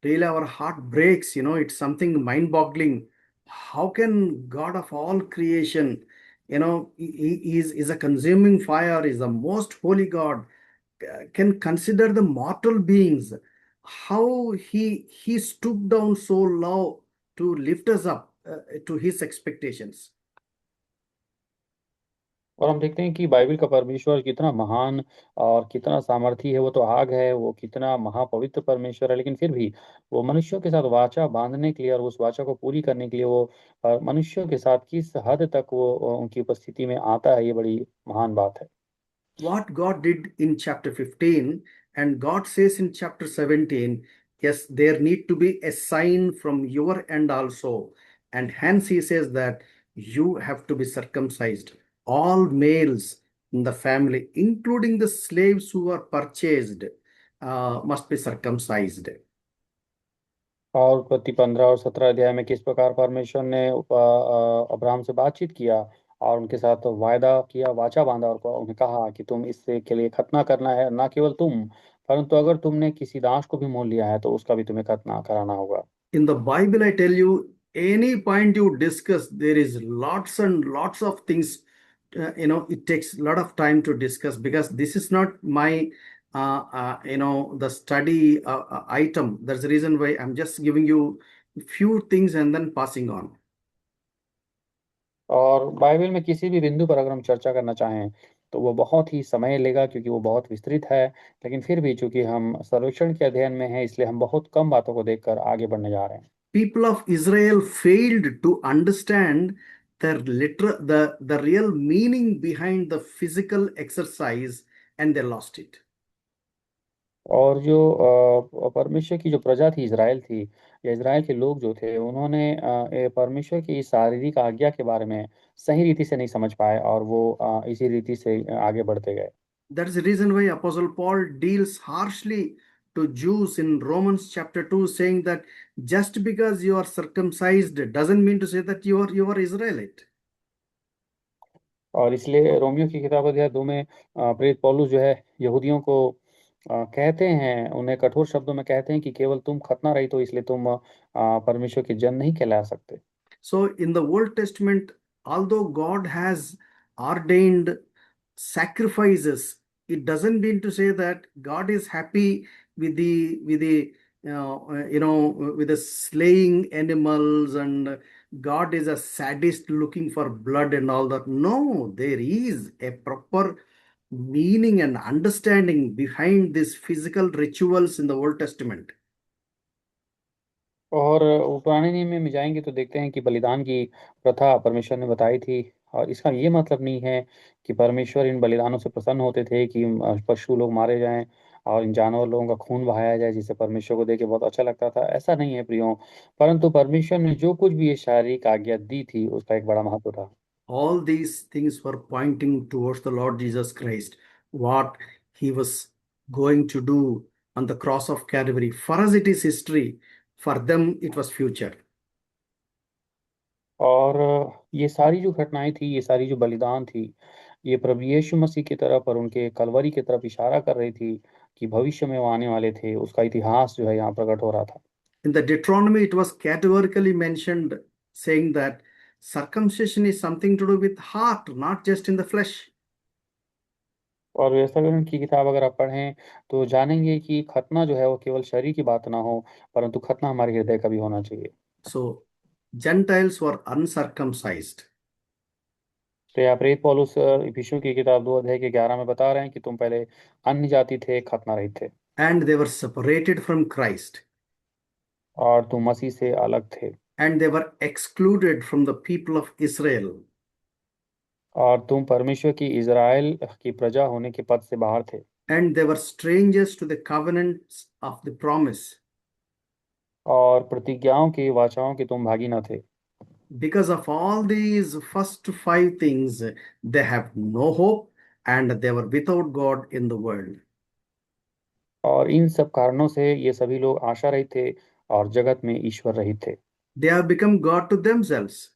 really our heart breaks. It's something mind-boggling. How can God of all creation, he is a consuming fire, is the most holy God, can consider the mortal beings? How he stooped down so low to lift us up to his expectations. और हम देखते हैं कि Bible का परमेश्वर कितना महान और कितना सामर्थी है, वो तो आग है, वो कितना महापवित्र परमेश्वर है, लेकिन फिर भी वो मनुष्यों के साथ वाचा बांधने के लिए और उस वाचा को पूरी करने के लिए वो मनुष्यों के साथ किस हद तक वो उनकी उपस्थिति में आता है, ये बड़ी महान बात है। What God did in chapter 15, and God says in chapter 17, yes, there need to be a sign from your end also. And hence he says that you have to be circumcised. All males in the family, including the slaves who are purchased, must be circumcised. और उत्पत्ति 15 और 17 अध्याय में किस प्रकार परमेश्वर ने Abraham से बातचीत किया और उनके साथ वायदा किया, वाचा बांधा और उन्हें कहा कि तुम इससे के लिए खतना करना है, ना केवल तुम परंतु अगर तुमने किसी दास को भी मोल लिया है तो उसका भी तुम्हें खतना कराना होगा। In the Bible, I tell you, any point you discuss, there is lots and lots of things. It takes a lot of time to discuss, because this is not my, the study item. That's the reason why I'm just giving you a few things and then passing on. और Bible में किसी भी बिंदु पर अगर हम चर्चा करना चाहें तो वो बहुत ही समय लेगा क्योंकि वो बहुत विस्तृत है, लेकिन फिर भी चूंकि हम सर्वेक्षण के अध्ययन में हैं इसलिए हम बहुत कम बातों को देखकर आगे बढ़ने जा रहे हैं। People of Israel failed to understand the real meaning behind the physical exercise, and they lost it. और जो परमेश्वर की जो प्रजा थी, इज़राइल थी या इज़राइल के लोग जो थे, उन्होंने परमेश्वर की इस शारीरिक आज्ञा के बारे में सही रीति से नहीं समझ पाए और वो इसी रीति से आगे बढ़ते गए। That is the reason why Apostle Paul deals harshly to Jews in Romans chapter 2, saying that just because you are circumcised doesn't mean to say that you are Israelite. और इसलिए रोमियो की किताब अध्याय 2 में प्रेरित पौलुस जो है यहूदियों को कहते हैं, उन्हें कठोर शब्दों में कहते हैं कि केवल तुम खतना रहित हो, इसलिए तुम परमेश्वर के जन नहीं कहला सकते। So in the Old Testament, although God has ordained sacrifices, it doesn't mean to say that God is happy with the with the slaying animals, and God is a sadist looking for blood and all that. No, there is a proper meaning and understanding behind these physical rituals in the Old Testament. और वो पुराने नियम में जाएंगे तो देखते हैं कि बलिदान की प्रथा परमेश्वर ने बताई थी। और इसका ये मतलब नहीं है कि परमेश्वर इन बलिदानों से प्रसन्न होते थे कि पशु लोग मारे जाएं और इन जानवर लोगों का खून बहाया जाए, जिससे परमेश्वर को देख के बहुत अच्छा लगता था। ऐसा नहीं है प्रियो, परंतु परमेश्वर ने जो कुछ भी ये शारीरिक आज्ञा दी थी उसका एक बड़ा महत्व था। All these things were pointing towards the Lord Jesus Christ, what he was going to do on the cross of Calvary. For us, it is history. For them, it was future. और ये सारी जो घटनाएं थी, ये सारी जो बलिदान थी, ये प्रभु यीशु मसीह की तरफ और उनके कलवरी की तरफ इशारा कर रही थी कि भविष्य में वो आने वाले थे। उसका इतिहास जो है यहाँ प्रकट हो रहा था। In the Deuteronomy, it was categorically mentioned, saying that circumcision is something to do with heart, not just in the flesh. और व्यवस्थाकरण की किताब अगर आप पढ़ें तो जानेंगे कि खतना जो है वो केवल शरीर की बात ना हो, परंतु खतना हमारे हृदय का भी होना चाहिए। So, Gentiles were uncircumcised, तो यहाँ प्रेरित पौलुस इफिसियों की किताब 2 अध्याय के 11 में बता रहे हैं कि तुम पहले अन्य जाति थे, खतना रहित थे, and they were separated from Christ, और तुम मसीह से अलग थे, and they were excluded from the people of Israel. और तुम परमेश्वर की इज़राइल की प्रजा होने के पद से बाहर थे, And they were strangers to the covenants of the promise. और प्रतिज्ञाओं की वाचाओं के तुम भागी न थे। Because of all these first five things, they have no hope and they were without God in the world. और इन सब कारणों से ये सभी लोग आशा रहित थे और जगत में ईश्वर रहित थे। They have become God to themselves.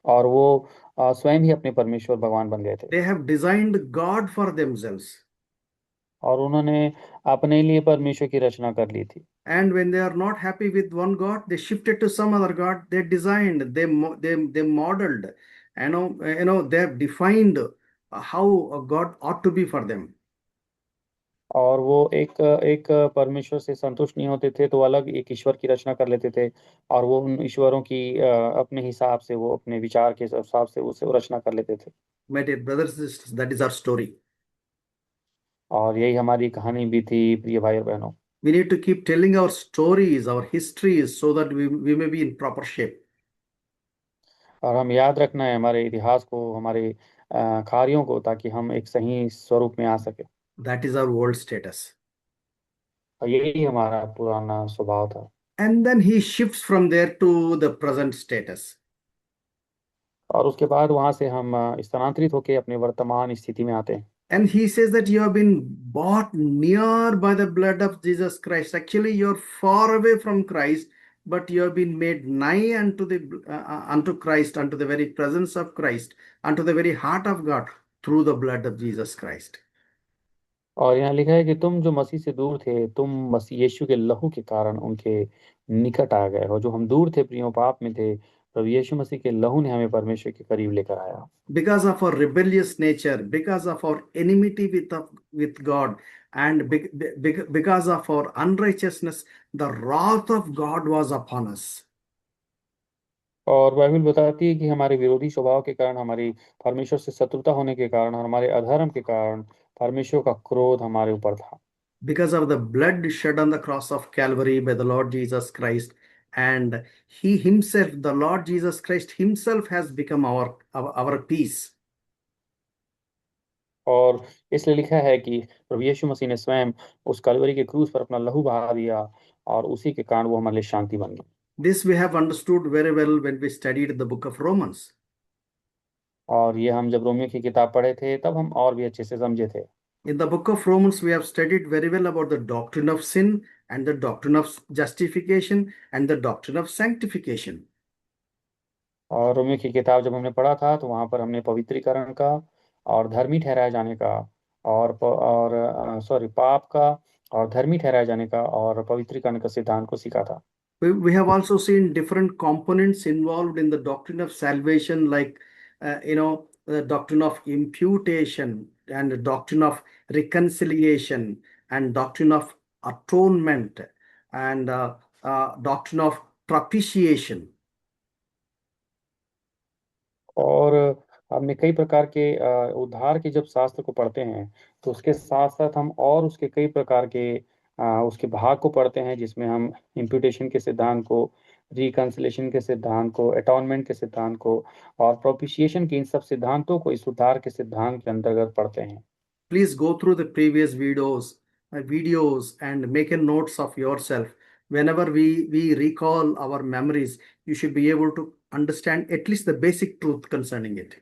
और वो स्वयं ही अपने परमेश्वर भगवान बन गए थे, They have designed God for themselves. और उन्होंने अपने लिए परमेश्वर की रचना कर ली थी। And when they are not happy with one God, they shifted to some other God. They designed, they modeled, they have defined how a God ought to be for them. और वो एक एक परमेश्वर से संतुष्ट नहीं होते थे तो अलग एक ईश्वर की रचना कर लेते थे, और वो उन ईश्वरों की अपने हिसाब से, वो अपने विचार के हिसाब से उसे रचना कर लेते थे। My dear brothers and sisters, that is our story. और यही हमारी कहानी भी थी प्रिय भाई और बहनों। We need to keep telling our stories, our histories, so that we may be in proper shape. और हम याद रखना है हमारे इतिहास को, हमारे कार्यों को, ताकि हम एक सही स्वरूप में आ सके। That is our old status. और यही हमारा पुराना स्वभाव था। And then he shifts from there to the present status. और उसके बाद वहां से हम स्थानांतरित होकर अपने वर्तमान स्थिति में आते हैं। And he says that you have been bought near by the blood of Jesus Christ. Actually, you're far away from Christ, but you have been made nigh unto Christ, unto the very presence of Christ, unto the very heart of God through the blood of Jesus Christ. और यहाँ लिखा है कि तुम जो मसीह से दूर थे, तुम मसीह यीशु के लहू के कारण उनके निकट आ गए हो। जो हम दूर थे, प्रियो पाप में थे, प्रभु यीशु मसीह के लहू ने हमें परमेश्वर के करीब लेकर आया। Because of our rebellious nature, because of our enmity with God, and because of our unrighteousness, the wrath of God was upon us. और बाइबल बताती है कि हमारे विरोधी स्वभाव के कारण, हमारी परमेश्वर से शत्रुता होने के कारण, और हमारे अधर्म के कारण परमेश्वर का क्रोध हमारे ऊपर था। Because of the blood shed on the cross of Calvary by the Lord Jesus Christ, and He Himself, the Lord Jesus Christ Himself, has become our peace. और इसलिए लिखा है कि प्रभु यीशु मसीह ने स्वयं उस कलवरी के क्रूस पर अपना लहू बहा दिया, और उसी के कारण वो हमारे लिए शांति बन गई। This we have understood very well when we studied the book of Romans. और ये हम जब रोमियो की किताब पढ़े थे तब हम और भी अच्छे से समझे थे। In the book of Romans, we have studied very well about the doctrine of sin and the doctrine of justification and the doctrine of sanctification. और रोमियो की किताब जब हमने पढ़ा था तो वहां पर हमने पवित्रीकरण का और धर्मी ठहराए जाने का और सॉरी पाप का और धर्मी ठहराए जाने का और पवित्रीकरण का सिद्धांत को सीखा था। We have also seen different components involved in the doctrine of salvation, like, the doctrine of imputation and the doctrine of reconciliation and doctrine of atonement and doctrine of propitiation. और हमने कई प्रकार के उद्धार के जब शास्त्र को पढ़ते हैं तो उसके साथ साथ हम और उसके कई प्रकार के उसके भाग को पढ़ते हैं, जिसमें हम इम्प्यूटेशन के सिद्धांत को, रिकंसिलेशन के सिद्धांत को, अटॉनमेंट के सिद्धांत को और प्रोपिशिएशन के इन सब सिद्धांतों को इस उद्धार के सिद्धांत के अंतर्गत पढ़ते हैं। Please go through the previous videos and make a notes of yourself. Whenever we recall our memories, you should be able to understand at least the basic truth concerning it.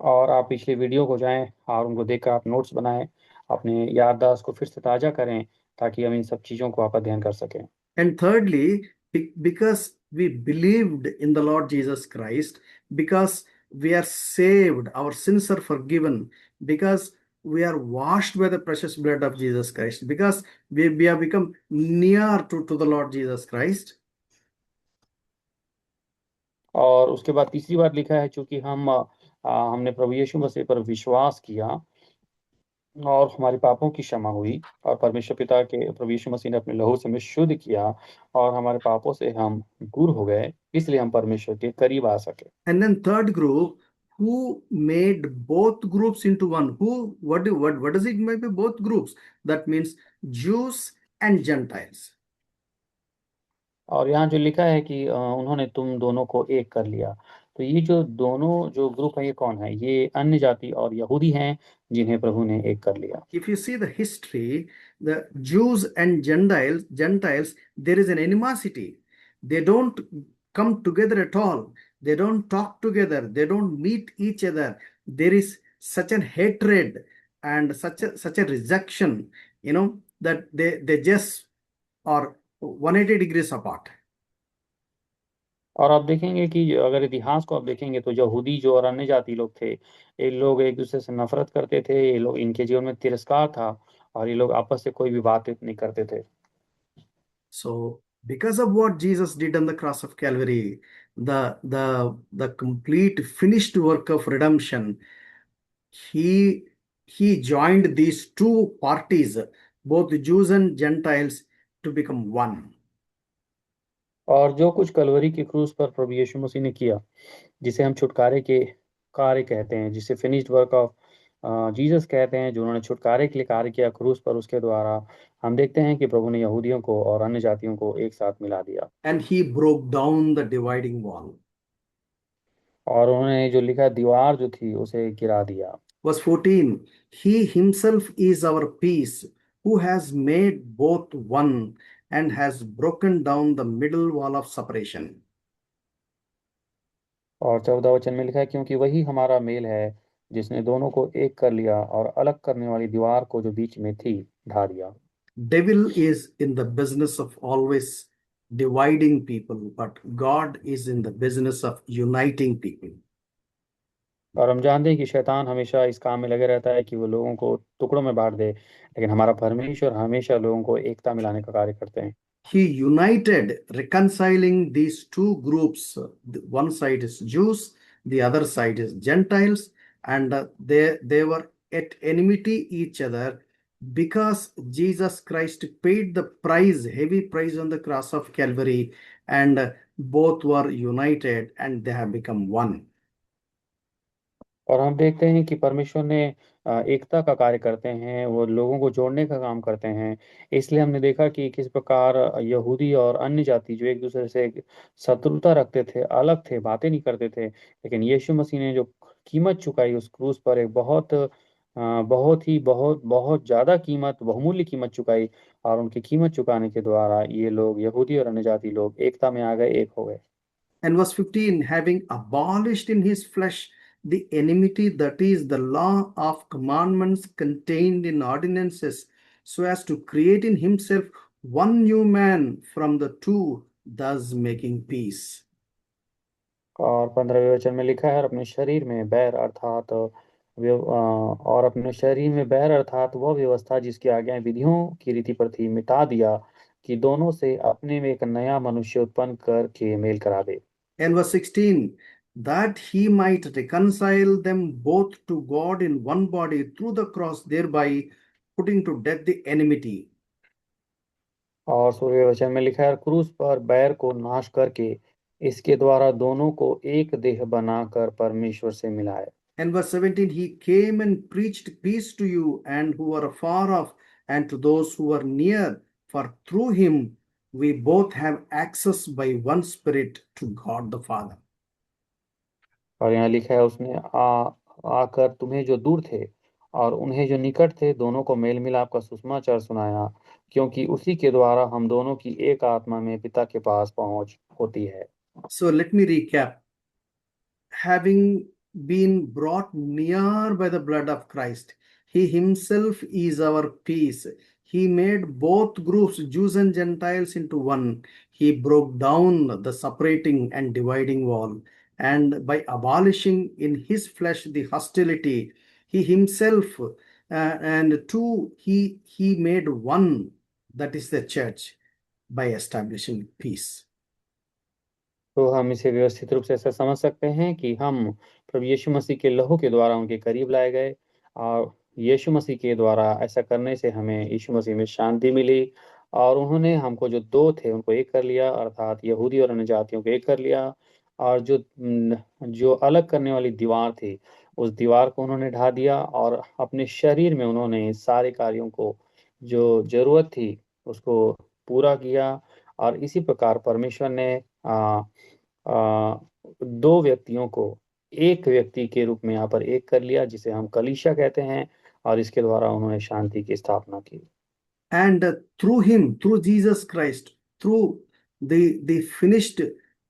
और आप पिछले वीडियो को जाएं और उनको देखकर आप notes बनाएं, अपने याददाश्त को फिर से ताज़ा करें ताकि हम इन सब चीज़ों को आप अध्ययन कर सकें। And thirdly, because we believed in the Lord Jesus Christ, because we are saved, our sins are forgiven, because we are washed by the precious blood of Jesus Christ, because we have become near to the Lord Jesus Christ. और उसके बाद तीसरी बात लिखा है, चूंकि हमने प्रभु यीशु मसीह पर विश्वास किया और हमारे पापों की क्षमा हुई और परमेश्वर पिता के प्रभु यीशु मसीह ने अपने लहू से हमें शुद्ध किया और हमारे पापों से हम दूर हो गए, इसलिए हम परमेश्वर के करीब आ सके। And then third group, who made both groups into one? What does it make both groups? That means Jews and Gentiles. और यहाँ जो लिखा है कि उन्होंने तुम दोनों को एक कर लिया, तो ये जो दोनों जो ग्रुप है ये कौन है? ये अन्य जाति और यहूदी हैं जिन्हें प्रभु ने एक कर लिया। If you see the history, the Jews and Gentiles, there is an animosity. They don't come together at all. They don't talk together. They don't meet each other. There is such an hatred and such a rejection, that they just are 180 degrees apart. और आप देखेंगे कि अगर इतिहास को आप देखेंगे तो यहूदी जो और अन्य जाति लोग थे, ये लोग एक दूसरे से नफरत करते थे, ये लोग, इनके जीवन में तिरस्कार था और ये लोग आपस से कोई भी बात नहीं करते थे। So, because of what Jesus did on the cross of Calvary, the complete finished work of redemption, he he joined these two parties, both the Jews and Gentiles, to become one. और जो कुछ कलवरी की क्रूस पर प्रभु यीशु मसीह ने किया, जिसे हम छुटकारे के कार्य कहते हैं, जिसे फिनिश्ड वर्क ऑफ जीसस कहते हैं, जो उन्होंने छुटकारे के लिए कार्य किया क्रूस पर, उसके द्वारा हम देखते हैं कि प्रभु ने यहूदियों को और अन्य जातियों को एक साथ मिला दिया। And he broke down the dividing wall. और उन्होंने जो लिखा दीवार जो थी उसे गिरा दिया। Verse 14, he himself is our peace, who has made both one and has broken down the middle wall of separation. और 14 वचन में लिखा है, क्योंकि वही हमारा मेल है, जिसने दोनों को एक कर लिया और अलग करने वाली दीवार को जो बीच में थी ढा दिया। Devil is in the business of always dividing people, but God is in the business of uniting people. और हम जानते हैं कि शैतान हमेशा इस काम में लगे रहता है कि वो लोगों को टुकड़ों में बांट दे, लेकिन हमारा परमेश्वर हमेशा लोगों को एकता मिलाने का कार्य करते हैं। He united, reconciling these two groups. One side is Jews, the other side is Gentiles, and they were at enmity each other because Jesus Christ paid the price, heavy price on the cross of Calvary, and both were united and they have become one. और हम देखते हैं कि परमेश्वर ने एकता का कार्य करते हैं, वो लोगों को जोड़ने का काम करते हैं। इसलिए हमने देखा कि किस प्रकार यहूदी और अन्य जाति जो एक दूसरे से शत्रुता रखते थे, अलग थे, बातें नहीं करते थे, लेकिन यीशु मसीह ने जो कीमत चुकाई उस क्रूस पर, एक बहुत बहुत ज्यादा कीमत, बहुमूल्य कीमत चुकाई, और उनकी कीमत चुकाने के द्वारा ये लोग, यहूदी और अन्य जाति लोग, एकता में आ गए, एक हो गए। And verse 15, having abolished in his flesh the enmity, that is the law of commandments contained in ordinances, so as to create in himself one new man from the two, thus making peace. और 15वें वचन में लिखा है, और अपने शरीर में बैर अर्थात वह व्यवस्था जिसकी आज्ञाएं विधियों की रीति पर थी मिटा दिया, कि दोनों से अपने में एक नया मनुष्य उत्पन्न करके मेल करा दे। And verse 16, that he might reconcile them both to God in one body through the cross, thereby putting to death the enmity. और 16वें वचन में लिखा है, क्रूस पर बैर को नाश करके इसके द्वारा दोनों को एक देह बनाकर परमेश्वर से मिलाए। And verse 17, he came and preached peace to you and who are far off, and to those who are near, for through him we both have access by one Spirit to God the Father. और यहाँ लिखा है, उसने आकर तुम्हें जो दूर थे और उन्हें जो निकट थे दोनों को मेल मिलाप का सुसमाचार सुनाया, क्योंकि उसी के द्वारा हम दोनों की एक आत्मा में पिता के पास पहुंच होती है। So let me recap. Having been brought near by the blood of Christ, he himself is our peace. He made both groups, Jews and Gentiles, into one. He broke down the separating and dividing wall. And by abolishing in his flesh the hostility, he himself and two, he made one, that is the church, by establishing peace. तो हम इसे व्यवस्थित रूप से ऐसा समझ सकते हैं कि हम प्रभु यीशु मसीह के लहू के द्वारा उनके करीब लाए गए, और यीशु मसीह के द्वारा ऐसा करने से हमें यीशु मसीह में शांति मिली, और उन्होंने हमको जो दो थे उनको एक कर लिया, अर्थात यहूदी और अन्य जातियों को एक कर लिया, और जो अलग करने वाली दीवार थी उस दीवार को उन्होंने ढा दिया, और अपने शरीर में उन्होंने सारे कार्यों को जो जरूरत थी उसको पूरा किया। और इसी प्रकार परमेश्वर ने दो व्यक्तियों को एक व्यक्ति के रूप में यहाँ पर एक कर लिया, जिसे हम कलीसिया कहते हैं, और इसके द्वारा उन्होंने शांति की स्थापना की। And through him, through Jesus Christ, through the finished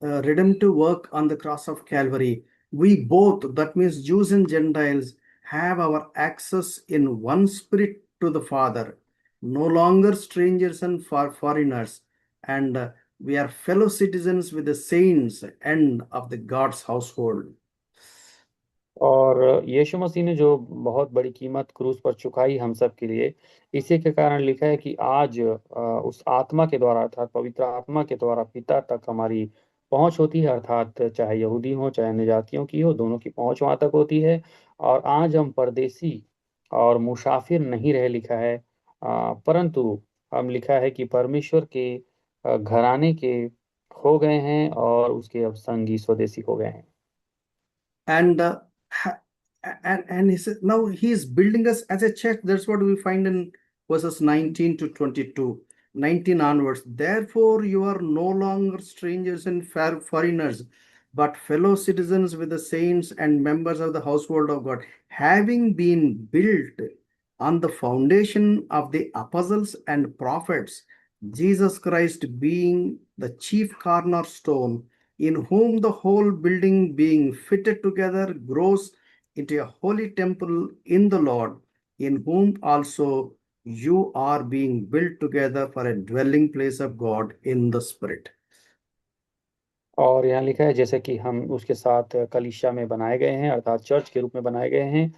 redemptive work on the cross of Calvary, we both, that means Jews and Gentiles, have our access in one Spirit to the Father, no longer strangers and foreigners, and we are fellow citizens with the saints and of the God's household. और यीशु मसीह ने जो बहुत बड़ी कीमत क्रूस पर चुकाई हम सब के लिए, इसी के कारण लिखा है कि आज उस आत्मा के द्वारा अर्थात पवित्र आत्मा के द्वारा पिता तक हमारी पहुंच होती है, अर्थात चाहे यहूदी हो चाहे अन्य जातियों की हो, दोनों की पहुंच वहां तक होती है। और आज हम परदेसी और मुसाफिर नहीं रहे, लिखा है, परंतु हम लिखा है कि परमेश्वर के घराने के हो गए हैं और उसके अब संगी स्वदेशी हो गए हैं। And and he said, now he is building us as a church. That's what we find in verses 19 to 22, 19 onwards. Therefore you are no longer strangers and foreigners, but fellow citizens with the saints and members of the household of God, having been built on the foundation of the apostles and prophets, Jesus Christ being the chief cornerstone, in whom the whole building being fitted together grows into a holy temple in the Lord, in whom also you are being built together for a dwelling place of God in the Spirit. और यहाँ लिखा है, जैसे कि हम उसके साथ कलीसिया में बनाए गए हैं, अर्थात चर्च के रूप में बनाए गए हैं।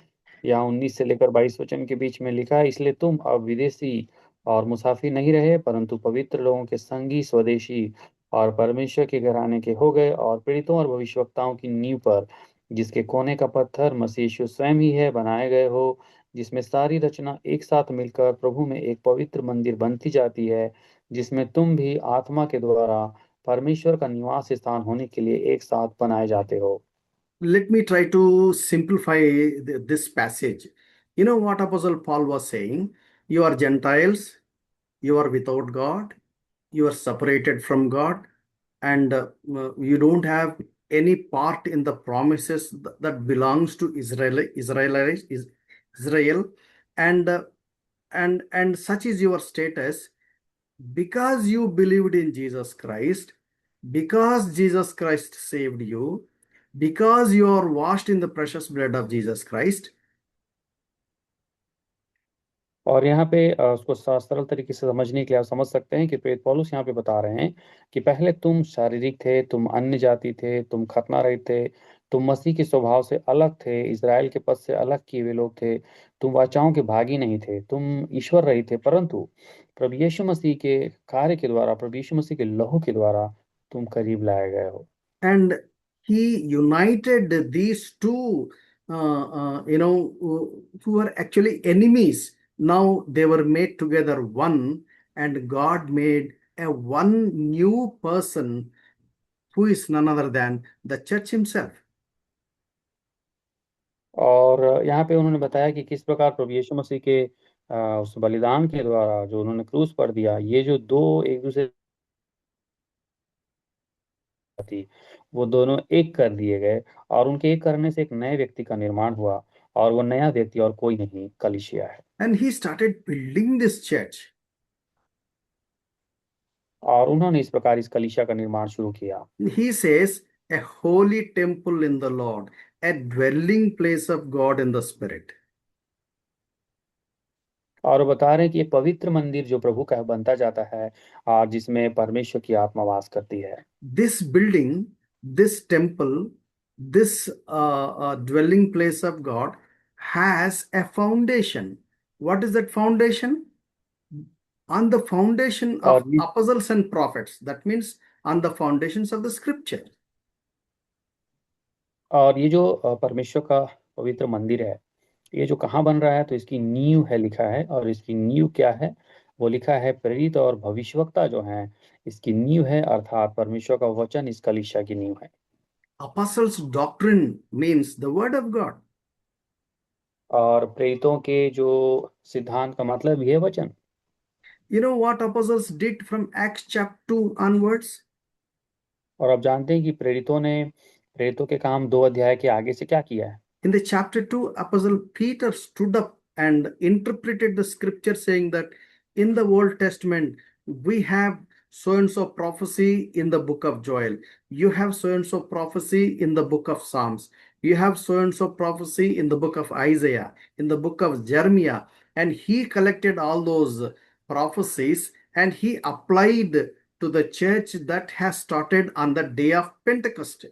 यहाँ 19 से लेकर 22 वचन के बीच में लिखा है, इसलिए तुम अब विदेशी और मुसाफिर नहीं रहे, परंतु पवित्र लोगों के संगी स्वदेशी और परमेश्वर के घराने के हो गए, और पीड़ितों और भविष्यवक्ताओं की नींव पर, जिसके कोने का पत्थर मसीह यीशु स्वयं ही है, बनाए गए हो, जिसमें सारी रचना एक साथ मिलकर प्रभु में एक पवित्र मंदिर बनती जाती है, जिसमें तुम भी आत्मा के द्वारा परमेश्वर का निवास स्थान होने के लिए एक साथ बनाए जाते हो। Let me try to simplify this passage. You know what Apostle Paul was saying? You are Gentiles, you are without God, you are separated from God, and you don't have any part in the promises that belongs to Israel, and and such is your status because you believed in Jesus Christ, because Jesus Christ saved you, because you are washed in the precious blood of Jesus Christ. और यहाँ पे उसको सरल तरीके से समझने के लिए आप समझ सकते हैं कि प्रेरित पौलुस यहाँ पे बता रहे हैं कि पहले तुम शारीरिक थे, तुम अन्य जाति थे, तुम खतना रहित थे, तुम मसीह के स्वभाव से अलग थे, इज़राइल के पद से अलग किए हुए लोग थे, तुम वाचाओं के भागी नहीं थे, तुम ईश्वर रहित थे, परंतु प्रभु यीशु मसीह के कार्य के द्वारा, प्रभु यीशु मसीह के लहू के द्वारा तुम करीब लाए गए हो। And he united these two, who were actually enemies. Now they were made together one, and God made a one new person who is none other than the church himself. और यहाँ पे उन्होंने बताया कि किस प्रकार प्रभु यीशु मसीह के उस बलिदान के द्वारा जो उन्होंने क्रूस पर दिया, ये जो दो एक दूसरे थी, वो दोनों एक कर दिए गए, और उनके एक करने से एक नए व्यक्ति का निर्माण हुआ, और वो नया व्यक्ति और कोई नहीं, कलीसिया है। And he started building this church. और उन्होंने इस प्रकार इस कलीसिया का निर्माण शुरू किया। He says, a holy temple in the Lord, a dwelling place of God in the Spirit. और वो बता रहे हैं कि ये पवित्र मंदिर जो प्रभु का बनता जाता है, और जिसमें परमेश्वर की आत्मा वास करती है। This building, this temple, this dwelling place of God has a foundation. What is that foundation? On the foundation of और ये apostles and prophets. That means on the foundations of the scripture. और ये जो परमेश्वर का पवित्र मंदिर है, ये जो कहाँ बन रहा है, तो इसकी नींव है लिखा है, और इसकी नींव क्या है, वो लिखा है प्रेरित और भविष्यवक्ता जो हैं, इसकी नींव है, अर्थात परमेश्वर का वचन इस कलीसिया की नींव है। Apostles' doctrine means the word of God. और प्रेरितों के जो सिद्धांत का मतलब ये है वचन। You know what apostles did from Acts chapter 2 onwards? और आप जानते हैं कि प्रेरितों के काम 2 अध्याय के आगे से क्या किया है। In the chapter 2, Apostle Peter stood up and interpreted the scripture, saying that in the Old Testament, we have so and so prophecy in the book of Joel. You have so and so prophecy in the book of Psalms. You have so and so prophecy in the book of Isaiah, in the book of Jeremiah. And he collected all those prophecies and he applied to the church that has started on the day of Pentecost.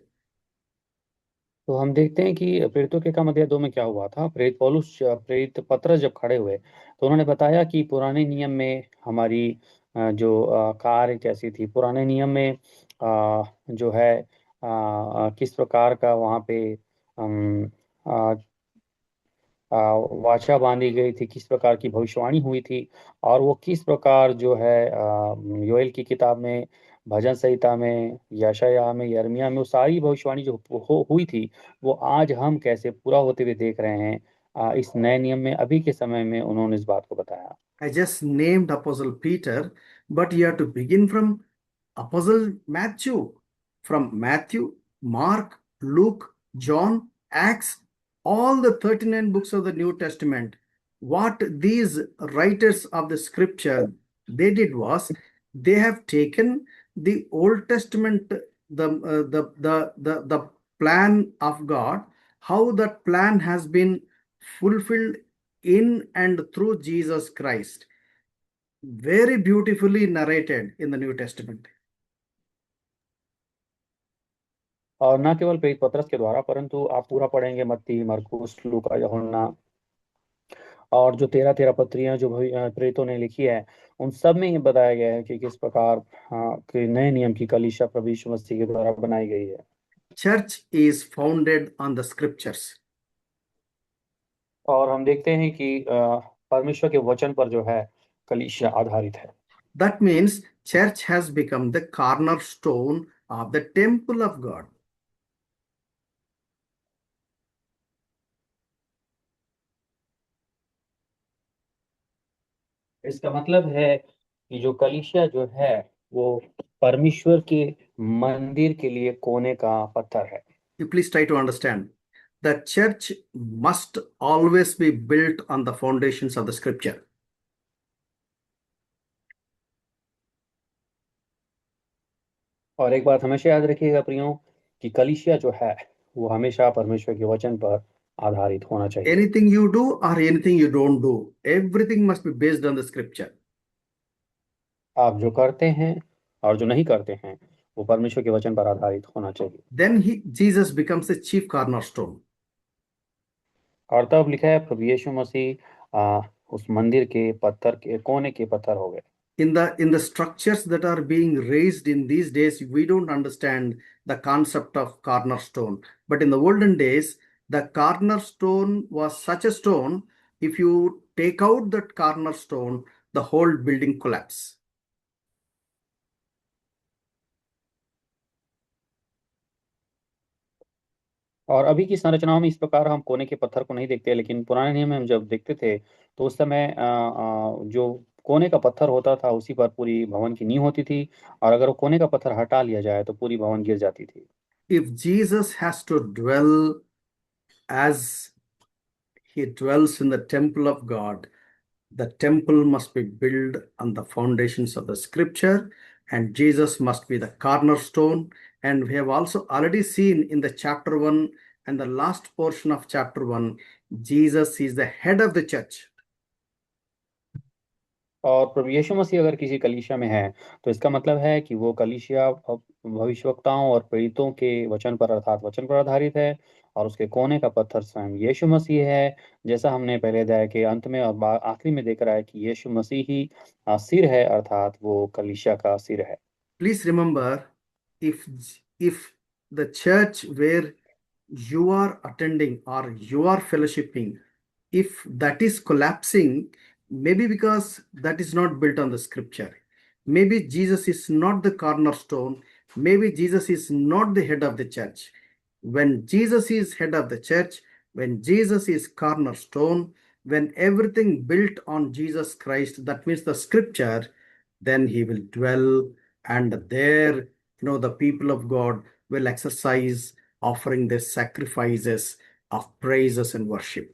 तो हम देखते हैं कि प्रेरितों के काम अध्याय 2 में क्या हुआ था। प्रेरित पतरस जब खड़े हुए, तो उन्होंने बताया कि पुराने नियम में हमारी जो कार्य कैसी थी, पुराने नियम में जो है किस प्रकार का वहाँ पे अम, आ, वाचा बांधी गई थी, किस प्रकार की भविष्यवाणी हुई थी, और वो किस प्रकार जो है योएल की किताब में, भजन संहिता में, यशायाह में, यिर्मयाह में, वो सारी भविष्यवाणी जो हुई थी, वो आज हम कैसे पूरा होते हुए देख रहे हैं। इस नए नियम में, अभी के समय में उन्होंने इस बात को बताया। I just named Apostle Peter, but you have to begin from Apostle Matthew. From Matthew, Mark, Luke, John, Acts, all the 39 books of the New Testament. What these writers of the scripture they did was they have taken the Old Testament, the plan of God, how that plan has been fulfilled in and through Jesus Christ. Very beautifully narrated in the New Testament. और न केवल प्रेरित पतरस के द्वारा, परंतु आप पूरा पढ़ेंगे मत्ती, मरकुस, लूका, यूहन्ना, और जो 13 पत्रियां जो प्रेरितों ने लिखी है, उन सब में ये बताया गया है कि किस प्रकार के नए नियम की कलीसिया प्रभु यीशु मसीह के द्वारा बनाई गई है। Church is founded on the scriptures. और हम देखते हैं कि परमेश्वर के वचन पर जो है कलीसिया आधारित है। That means church has become the cornerstone of the temple of God. इसका मतलब है कि जो कलीसिया जो है, वो परमेश्वर के मंदिर के लिए कोने का पत्थर है। You please try to understand. The church must always be built on the foundations of the scripture. और एक बात हमेशा याद रखिएगा प्रियो, कि कलीसिया जो है वो हमेशा परमेश्वर के वचन पर आधारित होना चाहिए। Anything you do or anything you don't do, everything must be based on the scripture. आप जो करते हैं और जो नहीं करते हैं वो परमेश्वर के वचन पर आधारित होना चाहिए। Then Jesus becomes the chief cornerstone. और तब लिखा है प्रभु यीशु मसीह उस मंदिर के पत्थर के कोने के पत्थर हो गए। In the structures that are being raised in these days, we don't understand the concept of cornerstone. But in the olden days, the cornerstone was such a stone, if you take out that cornerstone, the whole building collapse. और अभी की संरचनाओं में इस प्रकार हम कोने के पत्थर को नहीं देखते, लेकिन पुराने नियम में हम जब देखते थे तो उस समय जो कोने का पत्थर होता था उसी पर पूरी भवन की नींव होती थी, और अगर वो कोने का पत्थर हटा लिया जाए तो पूरी भवन गिर जाती थी। If Jesus has to dwell as he dwells in the temple of God, the temple must be built on the foundations of the scripture, and Jesus must be the cornerstone. And we have also already seen in the chapter 1 and the last portion of chapter 1, Jesus is the head of the church. और प्रभु यीशु मसीह अगर किसी कलीसिया में है तो इसका मतलब है कि वो कलीसिया भविष्यवक्ताओं और प्रेरितों के वचन पर अर्थात वचन पर आधारित है, और उसके कोने का पत्थर स्वयं यीशु मसीह है। जैसा हमने पहले अध्याय के अंत में और आखिरी में देख रहा है कि यीशु मसीह ही सिर है, अर्थात वो कलीसिया का सिर है। Please remember, if if the church where you are attending or you are fellowshipping, if that is collapsing, maybe because that is not built on the scripture, maybe Jesus is not the cornerstone, maybe Jesus is not the head of the church. When Jesus is head of the church, when Jesus is cornerstone, when everything built on Jesus Christ, that means the scripture, then he will dwell, and there, the people of God will exercise offering their sacrifices of praises and worship.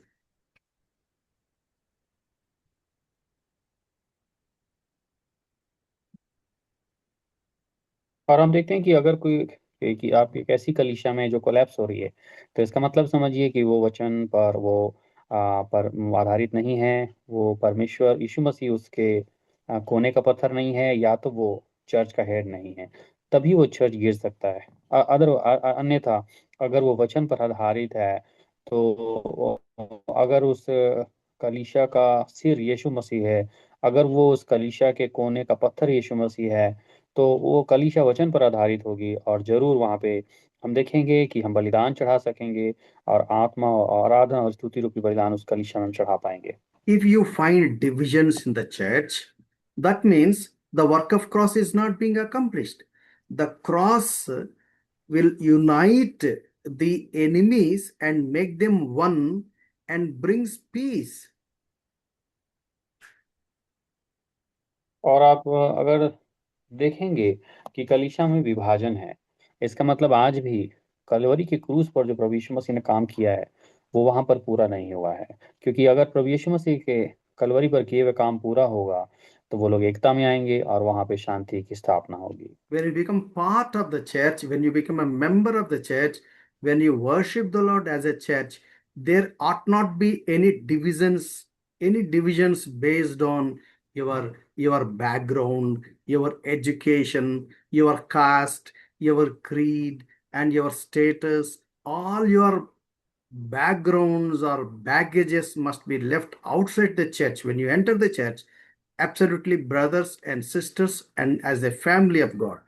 और हम देखते हैं कि अगर कि आप एक ऐसी कलीसिया में जो कोलैप्स हो रही है तो इसका मतलब समझिए कि वो वचन पर वो पर आधारित नहीं है, वो परमेश्वर यीशु मसीह उसके कोने का पत्थर नहीं है, या तो वो चर्च का हेड नहीं है, तभी वो चर्च गिर सकता है। अन्यथा अगर वो वचन पर आधारित है तो अगर उस कलीसिया का सिर यीशु मसीह है, अगर वो उस कलीसिया के कोने का पत्थर यीशु मसीह है, तो वो कलीसिया वचन पर आधारित होगी, और जरूर वहां पे हम देखेंगे कि हम बलिदान चढ़ा सकेंगे, और आत्मा और आराधना और स्तुति रूपी बलिदान उस कलीसिया में हम चढ़ा पाएंगे। If you find divisions in the church, that means the work of cross is not being accomplished. The cross will unite the enemies and make them one and brings peace. और आप अगर देखेंगे कि कलीसिया में विभाजन है, इसका मतलब आज भी कलवरी के क्रूस पर जो प्रभु यीशु मसीह ने काम किया है वो वहां पर पूरा नहीं हुआ है, क्योंकि अगर प्रभु यीशु मसीह के कलवरी पर किए हुए काम पूरा होगा तो वो लोग एकता में आएंगे और वहां पे शांति की स्थापना होगी। When you become part of the church, when you become a member of the church, when you worship the Lord as a church, there ought not be any divisions based on your background, your education, your caste, your creed, and your status. All your backgrounds or baggages must be left outside the church. When you enter the church, absolutely brothers and sisters and as a family of God.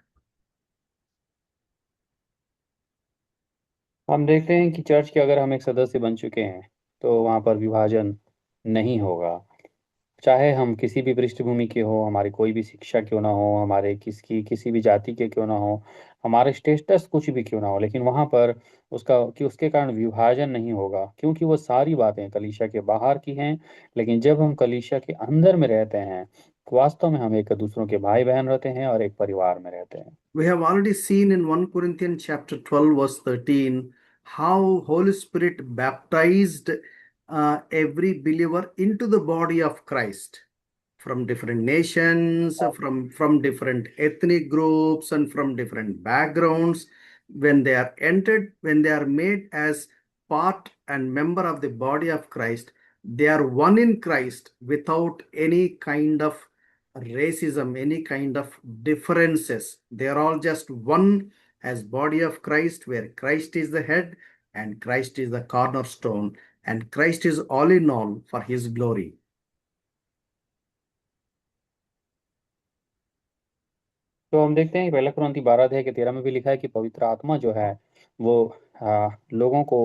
हम देखते हैं कि church के अगर हम एक सदस्य बन चुके हैं तो वहां पर विभाजन नहीं होगा, चाहे हम किसी भी पृष्ठभूमि के हो, हमारी कोई भी शिक्षा क्यों ना हो, हमारे किसी भी जाति के क्यों ना हो, हमारे स्टेटस कुछ भी क्यों ना हो, लेकिन वहां पर उसके कारण विभाजन नहीं होगा, क्योंकि वो सारी बातें कलीसिया के बाहर की हैं। लेकिन जब हम कलीसिया के अंदर में रहते हैं तो वास्तव में हम एक दूसरों के भाई बहन रहते हैं और एक परिवार में रहते हैं। We have already seen in 1 Corinthians chapter 12 verse 13 how Holy Spirit baptized every believer into the body of Christ from different nations, from different ethnic groups, and from different backgrounds. When they are entered, when they are made as part and member of the body of Christ. They are one in Christ without any kind of racism, any kind of differences. They are all just one as body of Christ, where Christ is the head and Christ is the cornerstone and Christ is all in all for his glory. तो हम देखते हैं पहला कुरिन्थी 12 अध्याय के 13 में भी लिखा है कि पवित्र आत्मा जो है वो लोगों को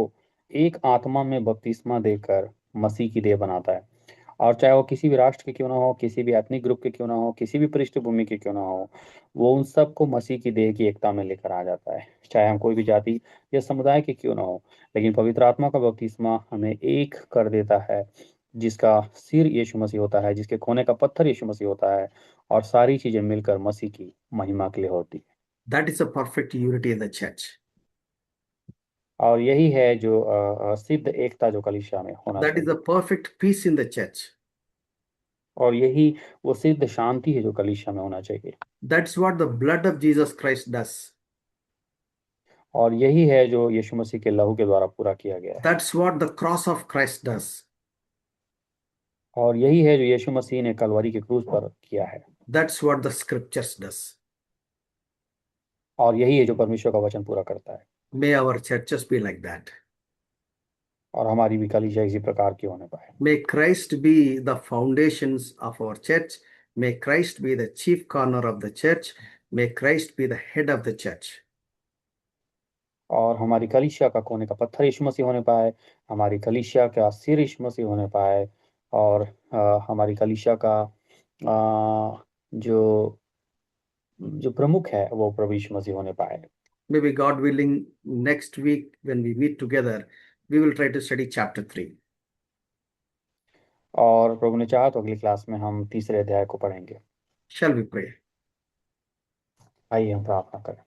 एक आत्मा में बपतिस्मा देकर मसीह की देह बनाता है। और चाहे वो किसी भी राष्ट्र के क्यों ना हो, किसी भी एथनिक ग्रुप के क्यों ना हो, किसी भी पृष्ठभूमि के क्यों ना हो, वो उन सबको मसीह की देह की एकता में लेकर आ जाता है। चाहे हम कोई भी जाति या समुदाय के क्यों ना हो, लेकिन पवित्र आत्मा का बपतिस्मा हमें एक कर देता है, जिसका सिर यीशु मसीह होता है, जिसके कोने का पत्थर यीशु मसीह होता है, और सारी चीजें मिलकर मसीह की महिमा के लिए होती है। That is a perfect unity in the church. और यही है जो सिद्ध एकता जो कलीसिया में होना That is चाहिए, a perfect peace in the church. और यही वो सिद्ध शांति है जो कलीसिया में होना चाहिए। That's what the blood of Jesus Christ does. और यही है जो यीशु मसीह के लहू के द्वारा पूरा किया गया है। That's what the cross of Christ does. और यही है जो यीशु मसीह ने कलवरी के क्रूस पर किया है। That's what the scriptures does. और यही है जो परमेश्वर का वचन पूरा करता है। May our churches be like that. और हमारी भी कलीसिया इसी प्रकार की होने पाए। May Christ be the foundations of our church. May Christ be the chief corner of the church. May Christ be the head of the church. और हमारी कलीसिया का कोने का पत्थर यीशु मसीह होने पाए, हमारी कलीसिया का सिर यीशु मसीह होने पाए, और हमारी कलीसिया का जो जो प्रमुख है वो प्रभु यीशु मसीह होने पाए। Maybe God willing, next week when we meet together, we will try to study chapter 3. और प्रभु ने चाहा तो अगली क्लास में हम तीसरे अध्याय को पढ़ेंगे। Shall we pray? आइए हम प्रार्थना करें।